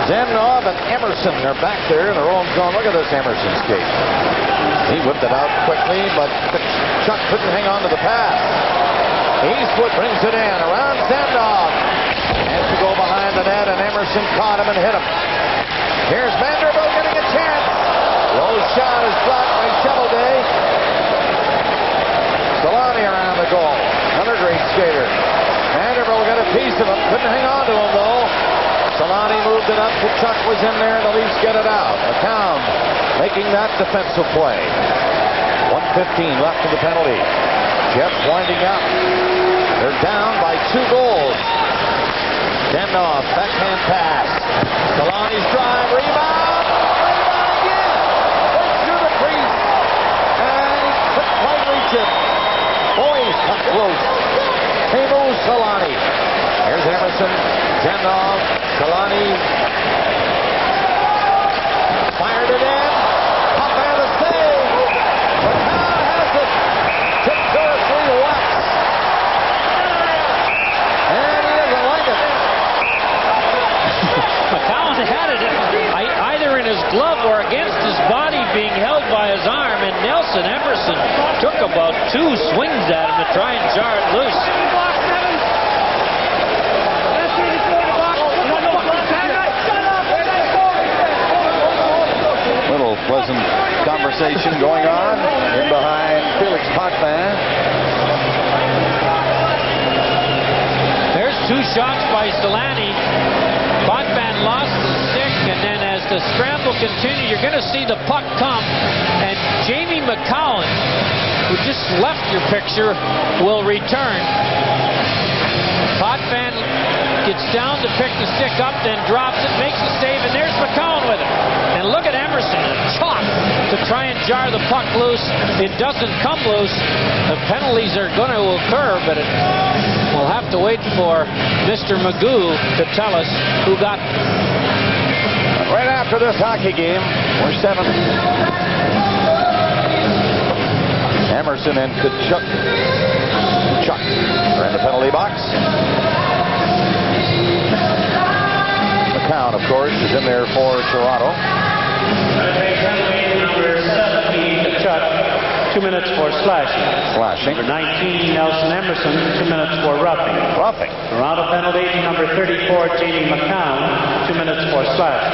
[SPEAKER 1] Zemnov and Emerson are back there in their own zone. Look at this Emerson skate. He whipped it out quickly, but Chuck couldn't hang on to the pass. Eastwood brings it in around Zemnov. Has to go behind the net, and Emerson caught him and hit him. Here's Vanderbilt getting a chance. Low shot is blocked by Chevalier. Solani around the goal. Another great skater. Vanderbilt got a piece of him. Couldn't hang on to him, though. Solani moved it up. Kachuk was in there. The Leafs get it out. McCown making that defensive play. 1:15 left in the penalty. Jets winding up. They're down by 2 goals. Zemnov, backhand pass. Solani's drive. Rebound. Rebound again. Right through the crease. And he couldn't quite reach it. Boy, he's come close. Teemu Solani. Here's Emerson. Zemnov. Solani fired it in. Potvin the save. McCown has it. Took 2 or 3 whacks. And he doesn't like it.
[SPEAKER 2] McCown had it being held by his arm, and Nelson Emerson took about 2 swings at him to try and jar it loose.
[SPEAKER 1] Little pleasant conversation going on in behind Felix Potvin.
[SPEAKER 2] There's 2 shots by Solani. Potvin lost the stick, and then as the scramble continued, you're going to see the puck come, and Jamie McCowan, who just left your picture, will return. Potvin gets down to pick the stick up, then drops it, makes the save, and there's McCowan with it. And look at Emerson, a chop to try and jar the puck loose. It doesn't come loose. The penalties are going to occur, but we'll have to wait for Mr. Magoo to tell us who got it.
[SPEAKER 1] Right after this hockey game, we're 7. Emerson and Kachuk are in the penalty box. McCown, of course, is in there for Toronto.
[SPEAKER 3] Penalty number 17, Kachuk, 2 minutes for slashing. Number 19, Nelson Emerson, 2 minutes for roughing. Toronto penalty number 34, Jamie McCown, 2 minutes for slashing.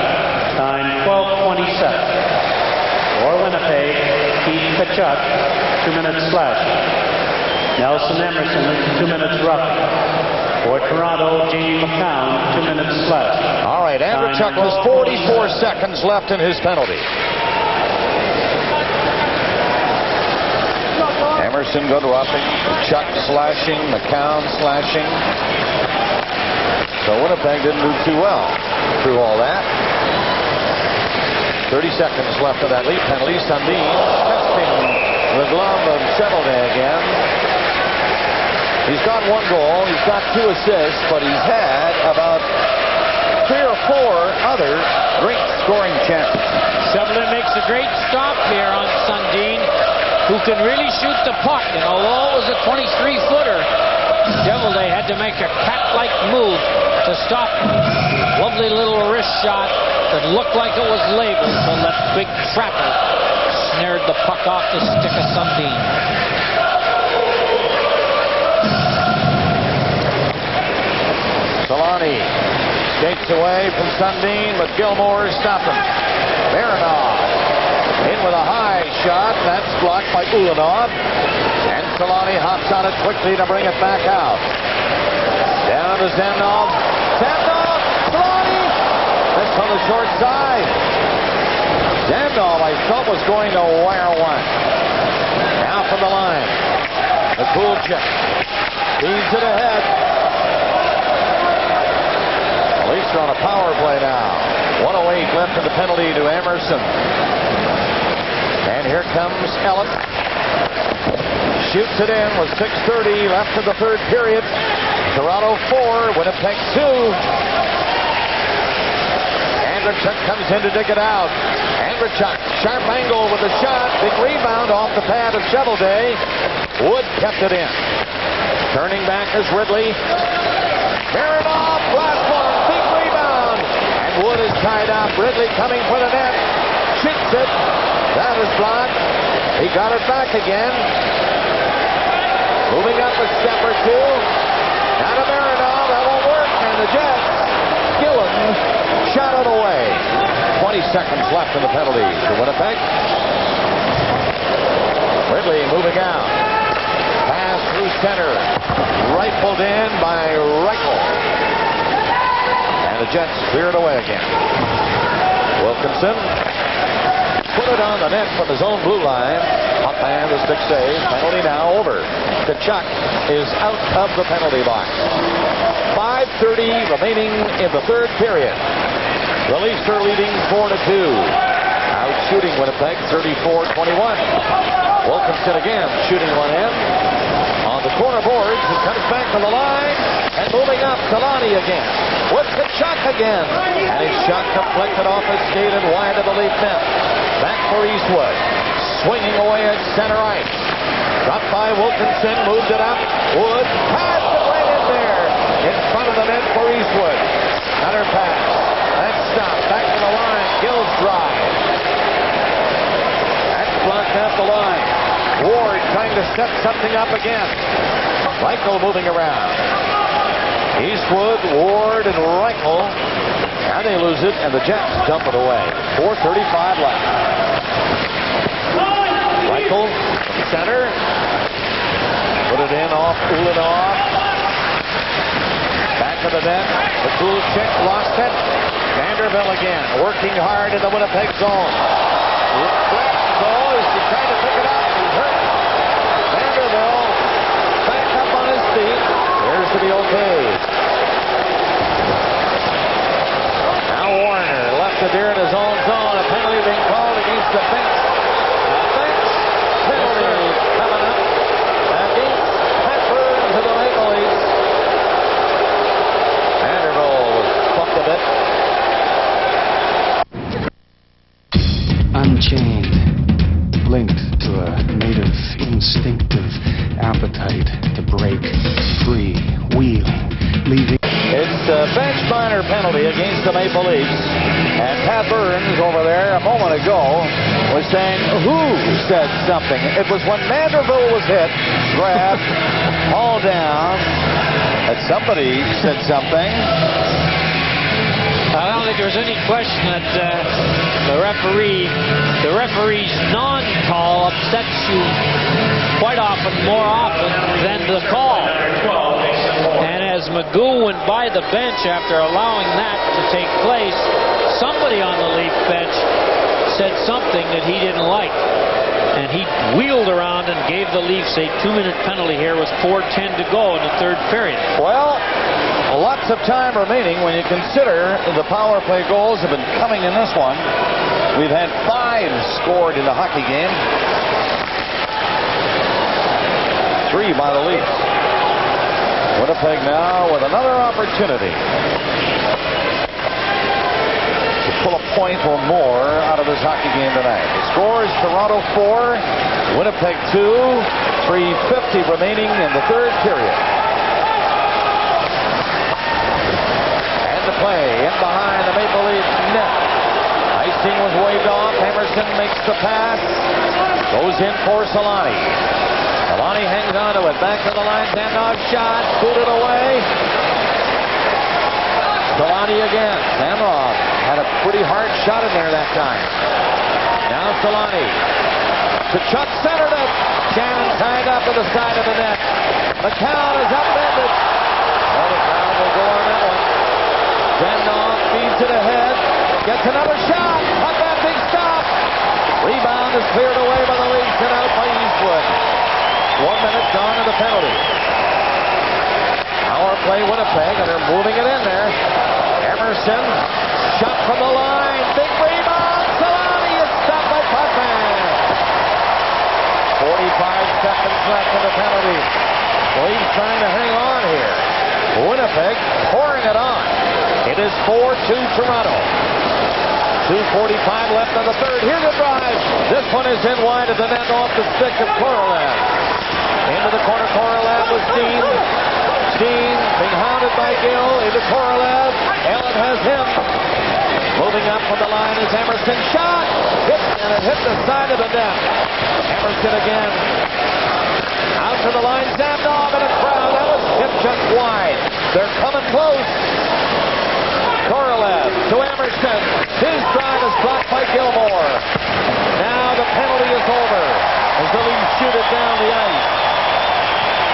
[SPEAKER 3] Time 12:27. For Winnipeg, Keith Kachuk, 2 minutes slashing. Nelson Emerson, 2 minutes roughing. For Toronto, Jamie McCown, 2 minutes slashing.
[SPEAKER 1] All right, Andrechuk has 44 seconds left in his penalty. Emerson good roughing, Chuck slashing, McCown slashing. So Winnipeg didn't do too well through all that. 30 seconds left of that lead penalty. Sundin testing the glove of Cheveldae again. He's got 1 goal, he's got 2 assists, but he's had about 3 or 4 other great scoring chances.
[SPEAKER 2] Cheveldae makes a great stop here on Sundin, who can really shoot the puck. And although it was a 23-footer, Cheveldae had to make a cat-like move to stop him. Lovely little wrist shot that looked like it was labeled until that big trapper snared the puck off the stick of Sundin.
[SPEAKER 1] Solani skates away from Sundin, but Gilmore stopped him. Baranov in with a high shot. That's blocked by Ulanov. And Solani hops on it quickly to bring it back out. Down to Zemnov. Zemnov! Solani! That's on the short side. Zemnov, I thought, was going to wire one. Now from the line. The cool check. Feeds it ahead. Leafs are on a power play now. 1:08 left in the penalty to Emerson. And here comes Ellett. Shoots it in with 6:30 left in the 3rd period. Toronto 4, Winnipeg 2. Andrechuk comes in to dig it out. Andrechuk, sharp angle with the shot. Big rebound off the pad of Cheveldae. Wood kept it in. Turning back is Ridley. Baranov, last one, big rebound. And Wood is tied up. Ridley coming for the net. Shoots it. That is blocked. He got it back again. Moving up a step or 2. Now to Baranov. That won't work. And the Jets, Gillen shot it away. 20 seconds left in the penalty for Winnipeg. Ridley moving out. Pass through center. Rifled in by Reichel. And the Jets clear it away again. Wilkinson put it on the net from his own blue line. Up and the stick save. Penalty now over. Kachuk is out of the penalty box. 5:30 remaining in the 3rd period. The Leafs are leading 4-2. Out shooting Winnipeg 34-21. Wilkinson again shooting one in. On the corner boards, he comes back to the line, and moving up, Solani again. With Kachuk again. And his shot deflected off his skate and wide of the Leaf net. Back for Eastwood. Swinging away at center ice. Dropped by Wilkinson, moved it up. Wood passed it right in there. In front of the net for Eastwood. Another pass. That stop. Back to the line. Gills drive. to set something up again. Reichel moving around. Eastwood, Ward, and Reichel. And they lose it, and the Jets dump it away. 4:35 left. Reichel from center. Put it in off Ulanov. Back to the net. The cool check lost it. Vanderbilt again, working hard in the Winnipeg zone. Goal is he trying to pick it up. He's hurt. Vanderbilt back up on his feet. Here's to be okay. Now Warner left it there in his own zone. A penalty being called against the Finks. The Finks penalty coming up against Hepburn to the Maple Leafs. Vanderbilt was bumped a bit.
[SPEAKER 7] Unchained, linked to a native instinctive appetite to break free, wheeling, leaving.
[SPEAKER 1] It's a bench minor penalty against the Maple Leafs. And Pat Burns over there a moment ago was saying, who said something? It was when Vanderbilt was hit, grabbed, hauled down, that somebody said something.
[SPEAKER 2] I don't think there's any question that the referee's non-call upsets you quite often, more often than the call. And as Magoo went by the bench after allowing that to take place, somebody on the Leaf bench said something that he didn't like. And he wheeled around and gave the Leafs a 2-minute penalty here with 4:10 to go in the third period.
[SPEAKER 1] Well, lots of time remaining when you consider the power play goals have been coming in this one. We've had 5 scored in the hockey game. 3 by the Leafs. Winnipeg now with another opportunity to pull a point or more out of this hockey game tonight. The score is Toronto 4, Winnipeg 2, 3:50 remaining in the third period. And the play in behind the Maple Leaf net. Icing was waved off. Emerson makes the pass. Goes in for Solani. Solani hangs on to it. Back to the line. Samdog shot. Booted away. Solani again. Samdog had a pretty hard shot in there that time. Now Solani. Kachuk centered it. Shannon tied up to the side of the net. The count is upended. Well, the crowd will go on that one. Samdog feeds it ahead. Gets another shot. Not that big stop. Rebound is cleared away by the Leafs and out by Eastwood. 1 minute gone to the penalty. Power play Winnipeg, and they're moving it in there. Emerson, shot from the line. Big rebound. Solani is stopped by Putman. 45 seconds left in the penalty. Leafs trying to hang on here. Winnipeg pouring it on. It is 4-2 Toronto. 2:45 left on the third. Here's a drive. This one is in wide of the net off the stick of Korolev. Into the corner, Korolev with Steen. Steen being hounded by Gill. Into Korolev. Allen has him. Moving up from the line is Emerson. Shot! Hit, and it hit the side of the net. Emerson again. Out to the line, Samdog in a crowd. That was hit just wide. They're coming close. Korolev to Emerson. His drive is blocked by Gilmore. Now the penalty is over as the Leafs shoot it down the ice.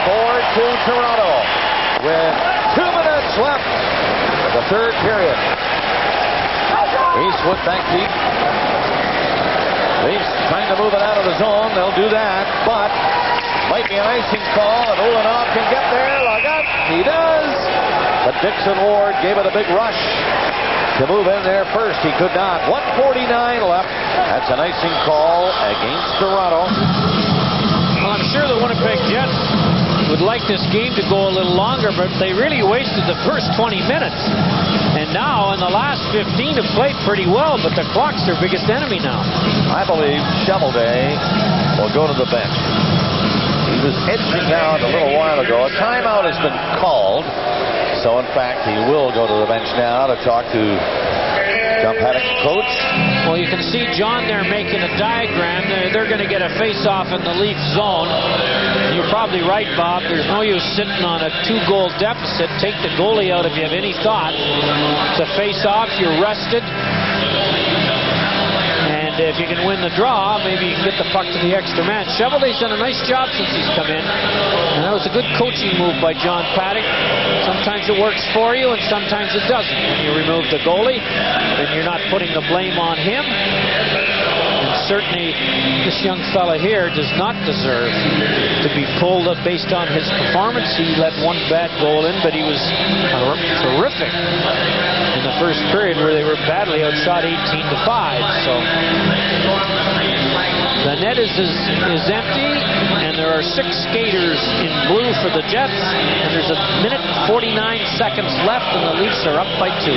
[SPEAKER 1] 4-2 Toronto with 2 minutes left in the third period. Eastwood back deep. Leafs trying to move it out of the zone. They'll do that, but might be an icing call, and Ulanov can get there. Look out. He does. But Dixon Ward gave it a big rush to move in there first. He could not. 1:49 left. That's an icing call against Toronto.
[SPEAKER 2] Well, I'm sure the Winnipeg Jets would like this game to go a little longer, but they really wasted the first 20 minutes. And now, in the last 15, have played pretty well, but the clock's their biggest enemy now.
[SPEAKER 1] I believe Shovelday will go to the bench. He was edging out a little while ago. A timeout has been called. So, in fact, he will go to the bench now to talk to John Paddock, coach.
[SPEAKER 2] Well, you can see John there making a diagram. They're going to get a face-off in the Leaf zone. You're probably right, Bob. There's no use sitting on a 2-goal deficit. Take the goalie out if you have any thought. It's a face-off. You're rested. And if you can win the draw, maybe you can get the puck to the extra man. Cheveldae's done a nice job since he's come in. And that was a good coaching move by John Paddock. Sometimes it works for you, and sometimes it doesn't. When you remove the goalie, then you're not putting the blame on him. And certainly, this young fella here does not deserve to be pulled up based on his performance. He let one bad goal in, but he was terrific in the first period where they were badly outshot 18-5. So the net is empty, and there are 6 skaters in blue for the Jets, and there's a minute and 49 seconds left, and the Leafs are up by 2.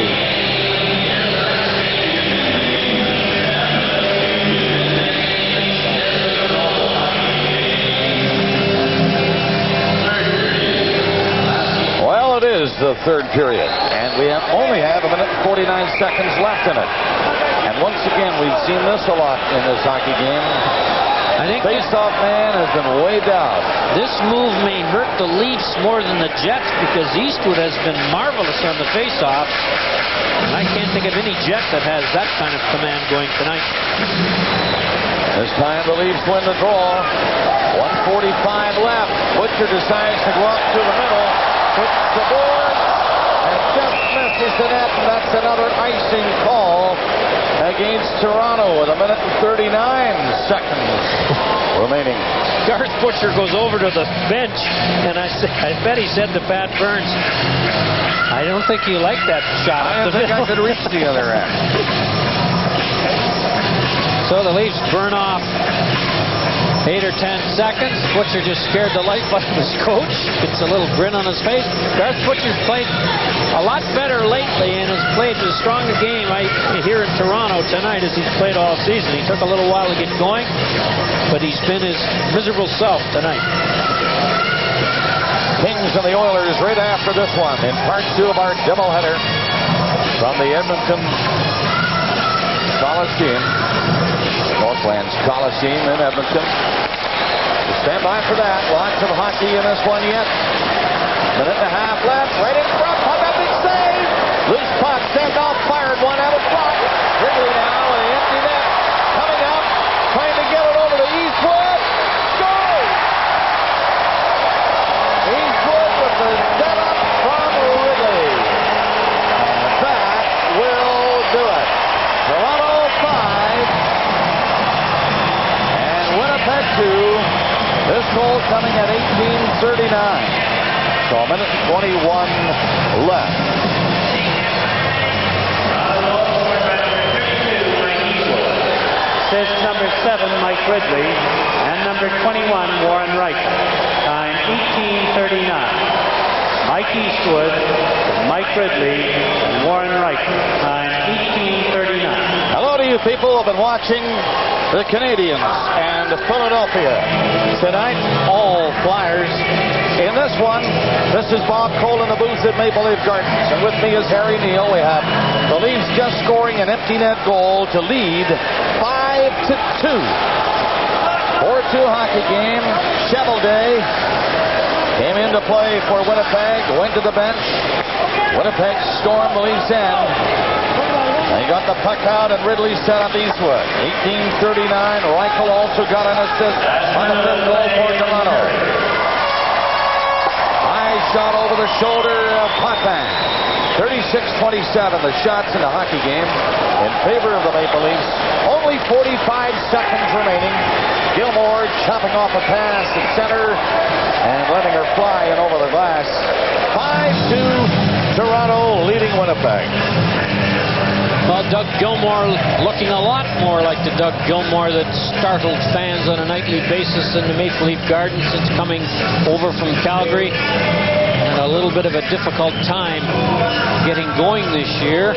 [SPEAKER 1] It is the third period, and we only have a minute and 49 seconds left in it. And once again, we've seen this a lot in this hockey game.
[SPEAKER 2] I think
[SPEAKER 1] face-off man has been way down.
[SPEAKER 2] This move may hurt the Leafs more than the Jets because Eastwood has been marvelous on the face-off. And I can't think of any Jet that has that kind of command going tonight.
[SPEAKER 1] This time the Leafs win the draw. 1:45 left. Butcher decides to go up to the middle. Hits the boards and just misses the net, and that's another icing call against Toronto with a minute and 39 seconds remaining.
[SPEAKER 2] Garth Butcher goes over to the bench, and I bet he said to Pat Burns, I don't think you like that shot.
[SPEAKER 1] I think I could reach the other end.
[SPEAKER 2] So the Leafs burn off 8 or 10 seconds. Butcher just scared the life out of his coach. Gets a little grin on his face. Garth Butcher's played a lot better lately and has played as strong a game here in Toronto tonight as he's played all season. He took a little while to get going, but he's been his miserable self tonight.
[SPEAKER 1] Kings and the Oilers right after this one in part 2 of our doubleheader from the Edmonton Coliseum. Northlands Coliseum in Edmonton. Stand by for that. Lots of hockey in this one yet. Minute and a half left. Right in front. Puck up and save. Loose puck. Sent off. Fired one out of front. Wrigley now with an empty net. Coming up. Trying to get it over to Eastwood. Goal! Eastwood with the setup from Wrigley. And that will do it. Toronto 5. Winnipeg 2. This goal coming at 18:39. So a minute and 21 left.
[SPEAKER 3] Says number 7, Mike Ridley, and number 21, Warren Wright. Time 18:39. Mike Eastwood, Mike Ridley, and Warren Wright. Time 18:39.
[SPEAKER 1] Hello to you people who have been watching the Canadians and Philadelphia. Tonight, all Flyers. In this one, this is Bob Cole in the booth at Maple Leaf Gardens. And with me is Harry Neal. We have the Leafs just scoring an empty net goal to lead 5-2. 4-2 hockey game. Cheveldae came into play for Winnipeg, went to the bench. Winnipeg stormed the Leafs end. They got the puck out, and Ridley set up Eastwood. 18:39. Reichel also got an assist on the fifth goal for Toronto. High shot over the shoulder of Potvin. 36-27. The shots in the hockey game in favor of the Maple Leafs. Only 45 seconds remaining. Gilmore chopping off a pass at center and letting her fly in over the glass. 5-2. Toronto leading Winnipeg.
[SPEAKER 2] Well, Doug Gilmore looking a lot more like the Doug Gilmore that startled fans on a nightly basis in the Maple Leaf Garden since coming over from Calgary. And a little bit of a difficult time getting going this year.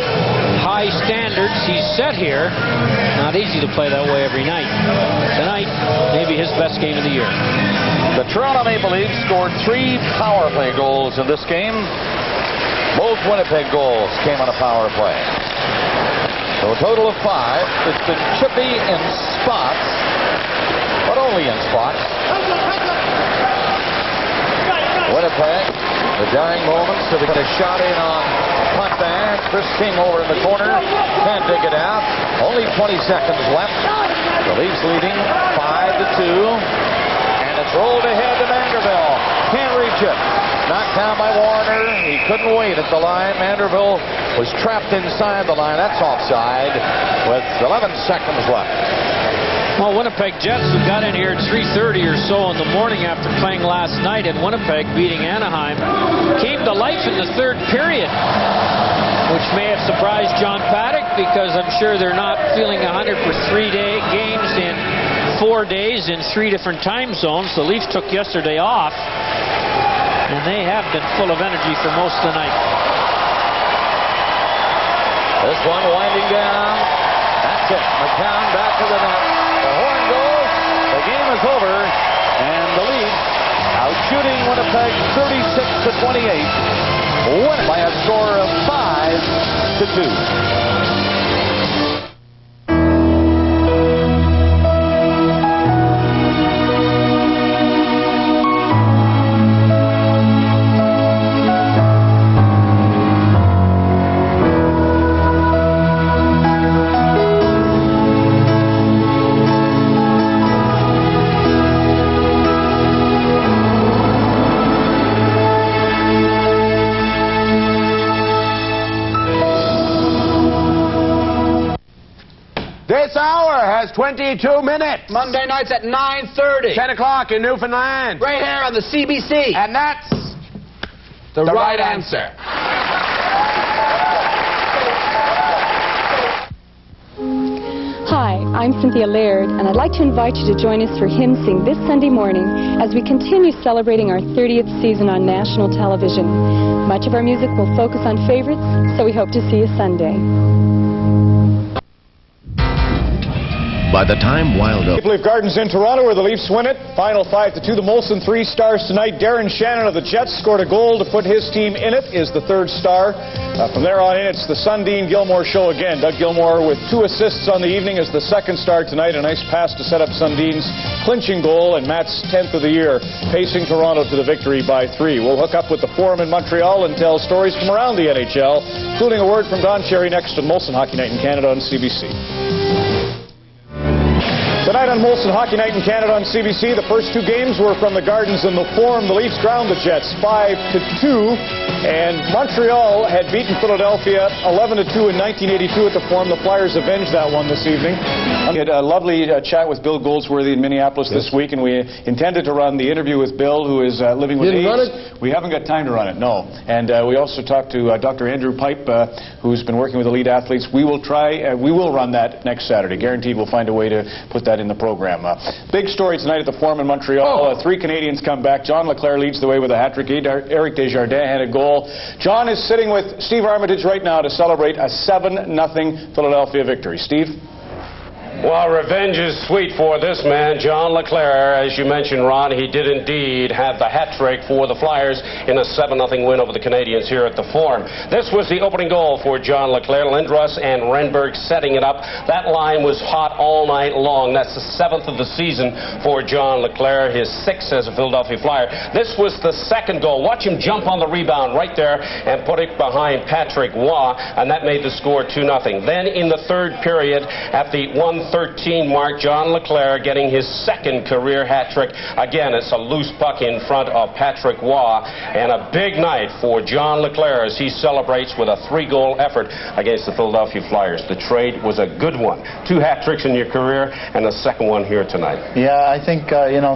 [SPEAKER 2] High standards he's set here. Not easy to play that way every night. Tonight, maybe his best game of the year.
[SPEAKER 1] The Toronto Maple Leafs scored 3 power play goals in this game. Both Winnipeg goals came on a power play. So So a total of 5. It's been chippy in spots, but only in spots. Winnipeg, the dying moments to get a shot in on Potvin. Chris King over in the corner. Can't dig it out. Only 20 seconds left. The Leafs leading 5-2. And it's rolled ahead to Manderville. Can't reach it. Knocked down by Warner. He couldn't wait at the line. Manderville was trapped inside the line. That's offside with 11 seconds left.
[SPEAKER 2] Well, Winnipeg Jets, who got in here at 3:30 or so in the morning after playing last night in Winnipeg, beating Anaheim, came to life in the third period, which may have surprised John Paddock, because I'm sure they're not feeling 100 for 3-day games in 4 days in 3 different time zones. The Leafs took yesterday off, and they have been full of energy for most of the night.
[SPEAKER 1] This one winding down. That's it. McCown back to the net. The horn goes. The game is over. And the Leafs out shooting Winnipeg 36-28. Win by a score of 5-2.
[SPEAKER 14] This hour has 22 minutes.
[SPEAKER 15] Monday nights at 9:30.
[SPEAKER 14] 10 o'clock in Newfoundland.
[SPEAKER 15] Right here on the CBC.
[SPEAKER 14] And that's the right answer.
[SPEAKER 16] Hi, I'm Cynthia Laird, and I'd like to invite you to join us for Hymn Sing this Sunday morning as we continue celebrating our 30th season on national television. Much of our music will focus on favorites, so we hope to see you Sunday.
[SPEAKER 17] By the time Wild Oak...
[SPEAKER 4] Maple Leaf Gardens in Toronto, where the Leafs win it. Final 5-2. The Molson 3 stars tonight. Darren Shannon of the Jets scored a goal to put his team in it. Is the third star. From there on in, it's the Sundin Gilmore show again. Doug Gilmore with 2 assists on the evening is the second star tonight. A nice pass to set up Sundin's clinching goal and Matt's 10th of the year, pacing Toronto to the victory by 3. We'll hook up with the Forum in Montreal and tell stories from around the NHL, including a word from Don Cherry next to Molson Hockey Night in Canada on CBC. Tonight on Molson Hockey Night in Canada on CBC, the first 2 games were from the Gardens and the Forum. The Leafs drowned the Jets 5-2, and Montreal had beaten Philadelphia 11-2 in 1982 at the Forum. The Flyers avenged that one this evening. We had a lovely chat with Bill Goldsworthy in Minneapolis this week, and we intended to run the interview with Bill, who is living with AIDS.
[SPEAKER 14] Didn't run it?
[SPEAKER 4] We haven't got time to run it, no. And we also talked to Dr. Andrew Pipe, who's been working with elite athletes. We will run that next Saturday. Guaranteed we'll find a way to put that in the program. Big story tonight at the Forum in Montreal. 3 Canadians come back. John Leclerc leads the way with a hat-trick. Eric Desjardins had a goal. John is sitting with Steve Armitage right now to celebrate a 7-0 Philadelphia victory. Steve?
[SPEAKER 18] Well, revenge is sweet for this man, John Leclerc. As you mentioned, Ron, he did indeed have the hat trick for the Flyers in a 7-0 win over the Canadians here at the Forum. This was the opening goal for John Leclerc. Lindros and Renberg setting it up. That line was hot all night long. That's the 7th of the season for John Leclerc, his 6th as a Philadelphia Flyer. This was the second goal. Watch him jump on the rebound right there and put it behind Patrick Waugh, and that made the score 2-0. Then in the third period, at the 1:13 mark, John Leclerc getting his 2nd career hat trick. Again, it's a loose puck in front of Patrick Waugh, and a big night for John Leclerc as he celebrates with a 3-goal effort against the Philadelphia Flyers. The trade was a good one. 2 hat tricks in your career, and the second one here tonight.
[SPEAKER 19] Yeah, I think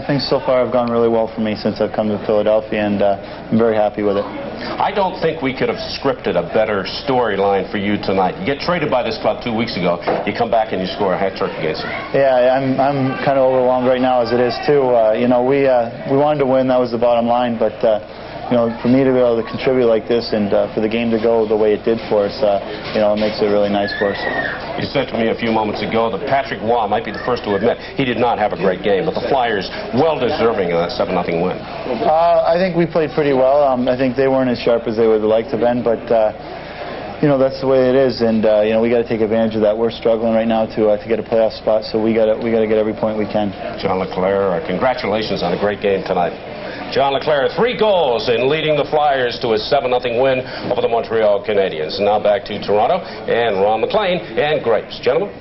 [SPEAKER 19] things so far have gone really well for me since I've come to Philadelphia, and I'm very happy with it.
[SPEAKER 18] I don't think we could have scripted a better storyline for you tonight. You get traded by this club 2 weeks ago. You come back and you score a hat trick against them.
[SPEAKER 19] Yeah, I'm kind of overwhelmed right now as it is too. We wanted to win. That was the bottom line. But for me to be able to contribute like this and for the game to go the way it did for us, it makes it really nice for us.
[SPEAKER 18] You said to me a few moments ago that Patrick Waugh might be the first to admit he did not have a great game, but the Flyers well deserving of that 7-0 win.
[SPEAKER 19] I think we played pretty well. I think they weren't as sharp as they would have liked to have been, but you know, that's the way it is, and you know, we got to take advantage of that. We're struggling right now to get a playoff spot, so we got to get every point we can.
[SPEAKER 18] John LeClair, congratulations on a great game tonight. John LeClair, 3 goals in leading the Flyers to a 7-0 win over the Montreal Canadiens. And now back to Toronto and Ron McLean and Grapes. Gentlemen.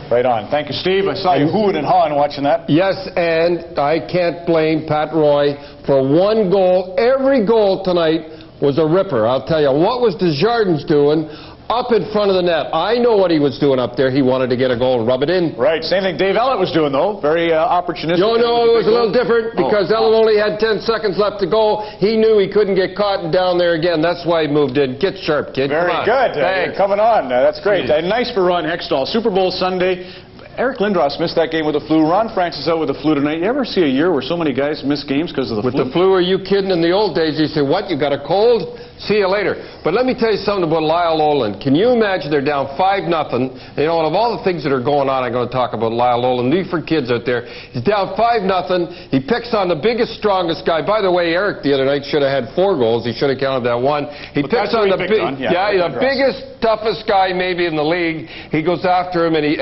[SPEAKER 4] Right on. Thank you, Steve. I saw you hooing and hawing watching that.
[SPEAKER 20] Yes, and I can't blame Pat Roy for 1 goal. Every goal tonight was a ripper. I'll tell you, what was Desjardins doing up in front of the net? I know what he was doing up there. He wanted to get a goal and rub it in.
[SPEAKER 4] Right. Same thing Dave Ellett was doing, though. Very opportunistic.
[SPEAKER 20] No, it was a little different because Ellett only had 10 seconds left to go. He knew he couldn't get caught and down there again. That's why he moved in. Get sharp, kid.
[SPEAKER 4] Very good. Coming on. That's great. Nice for Ron Hextall. Super Bowl Sunday. Eric Lindros missed that game with the flu. Ron Francis out with the flu tonight. You ever see a year where so many guys miss games because of the flu?
[SPEAKER 20] With the flu, are you kidding? In the old days, you say, what, you got a cold? See you later. But let me tell you something about Lyle Olin. Can you imagine they're down 5-0? You know, and of all the things that are going on, I'm going to talk about Lyle Olin. These for kids out there. He's down 5-0. He picks on the biggest, strongest guy. By the way, Eric the other night should have had 4 goals. He should have counted that 1. He picks on the biggest, toughest guy maybe in the league. He goes after him and he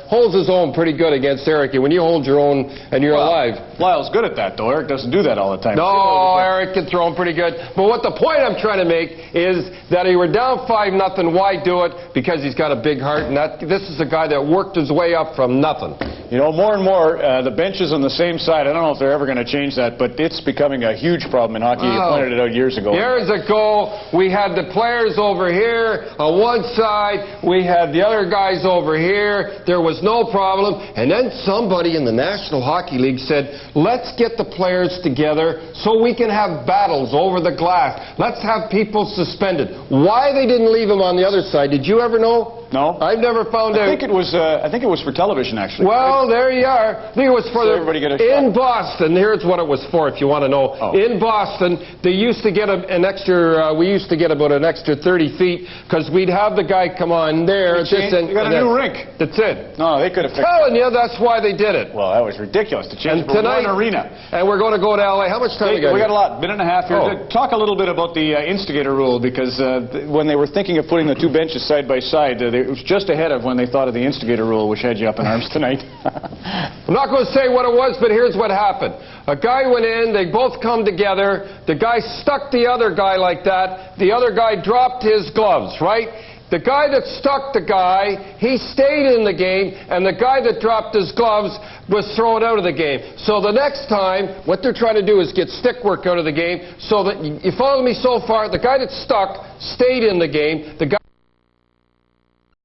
[SPEAKER 20] holds his own pretty good against Eric. And when you hold your own and you're alive.
[SPEAKER 4] Lyle's good at that, though. Eric doesn't do that all the time.
[SPEAKER 20] No, Eric can throw him pretty good. But what the point I'm trying to make is that he were down 5-0. Why do it? Because he's got a big heart, and this is a guy that worked his way up from nothing.
[SPEAKER 4] You know, more and more, the bench is on the same side. I don't know if they're ever going to change that, but it's becoming a huge problem in hockey. You pointed it out years ago.
[SPEAKER 20] Years ago, we had the players over here on one side. We had the other guys over here. There was no problem. And then somebody in the National Hockey League said, let's get the players together so we can have battles over the glass. Let's have people suspended. Why they didn't leave them on the other side, did you ever know?
[SPEAKER 4] No.
[SPEAKER 20] I've never found out.
[SPEAKER 4] I think it was for television, actually.
[SPEAKER 20] Well, there you are. I think it was for in Boston. Here's what it was for, if you want to know. In Boston, they used to get an extra. We used to get about an extra 30 feet because we'd have the guy come on there.
[SPEAKER 4] You got a new rink.
[SPEAKER 20] That's it.
[SPEAKER 4] No, they could have fixed
[SPEAKER 20] telling you, that's why they did it.
[SPEAKER 4] Well, that was ridiculous to change from one arena.
[SPEAKER 20] And we're going to go to L.A. How much time we got?
[SPEAKER 4] We got a lot. Minute and a half here. Talk a little bit about the instigator rule, because when they were thinking of putting the 2 benches side by side, it was just ahead of when they thought of the instigator rule, which had you up in arms tonight.
[SPEAKER 20] I'm not going to say what it was, but here's what happened. A guy went in, they both come together, the guy stuck the other guy like that, the other guy dropped his gloves, right? The guy that stuck the guy, he stayed in the game, and the guy that dropped his gloves was thrown out of the game. So the next time, what they're trying to do is get stick work out of the game, so that, you follow me so far, the guy that stuck stayed in the game, the guy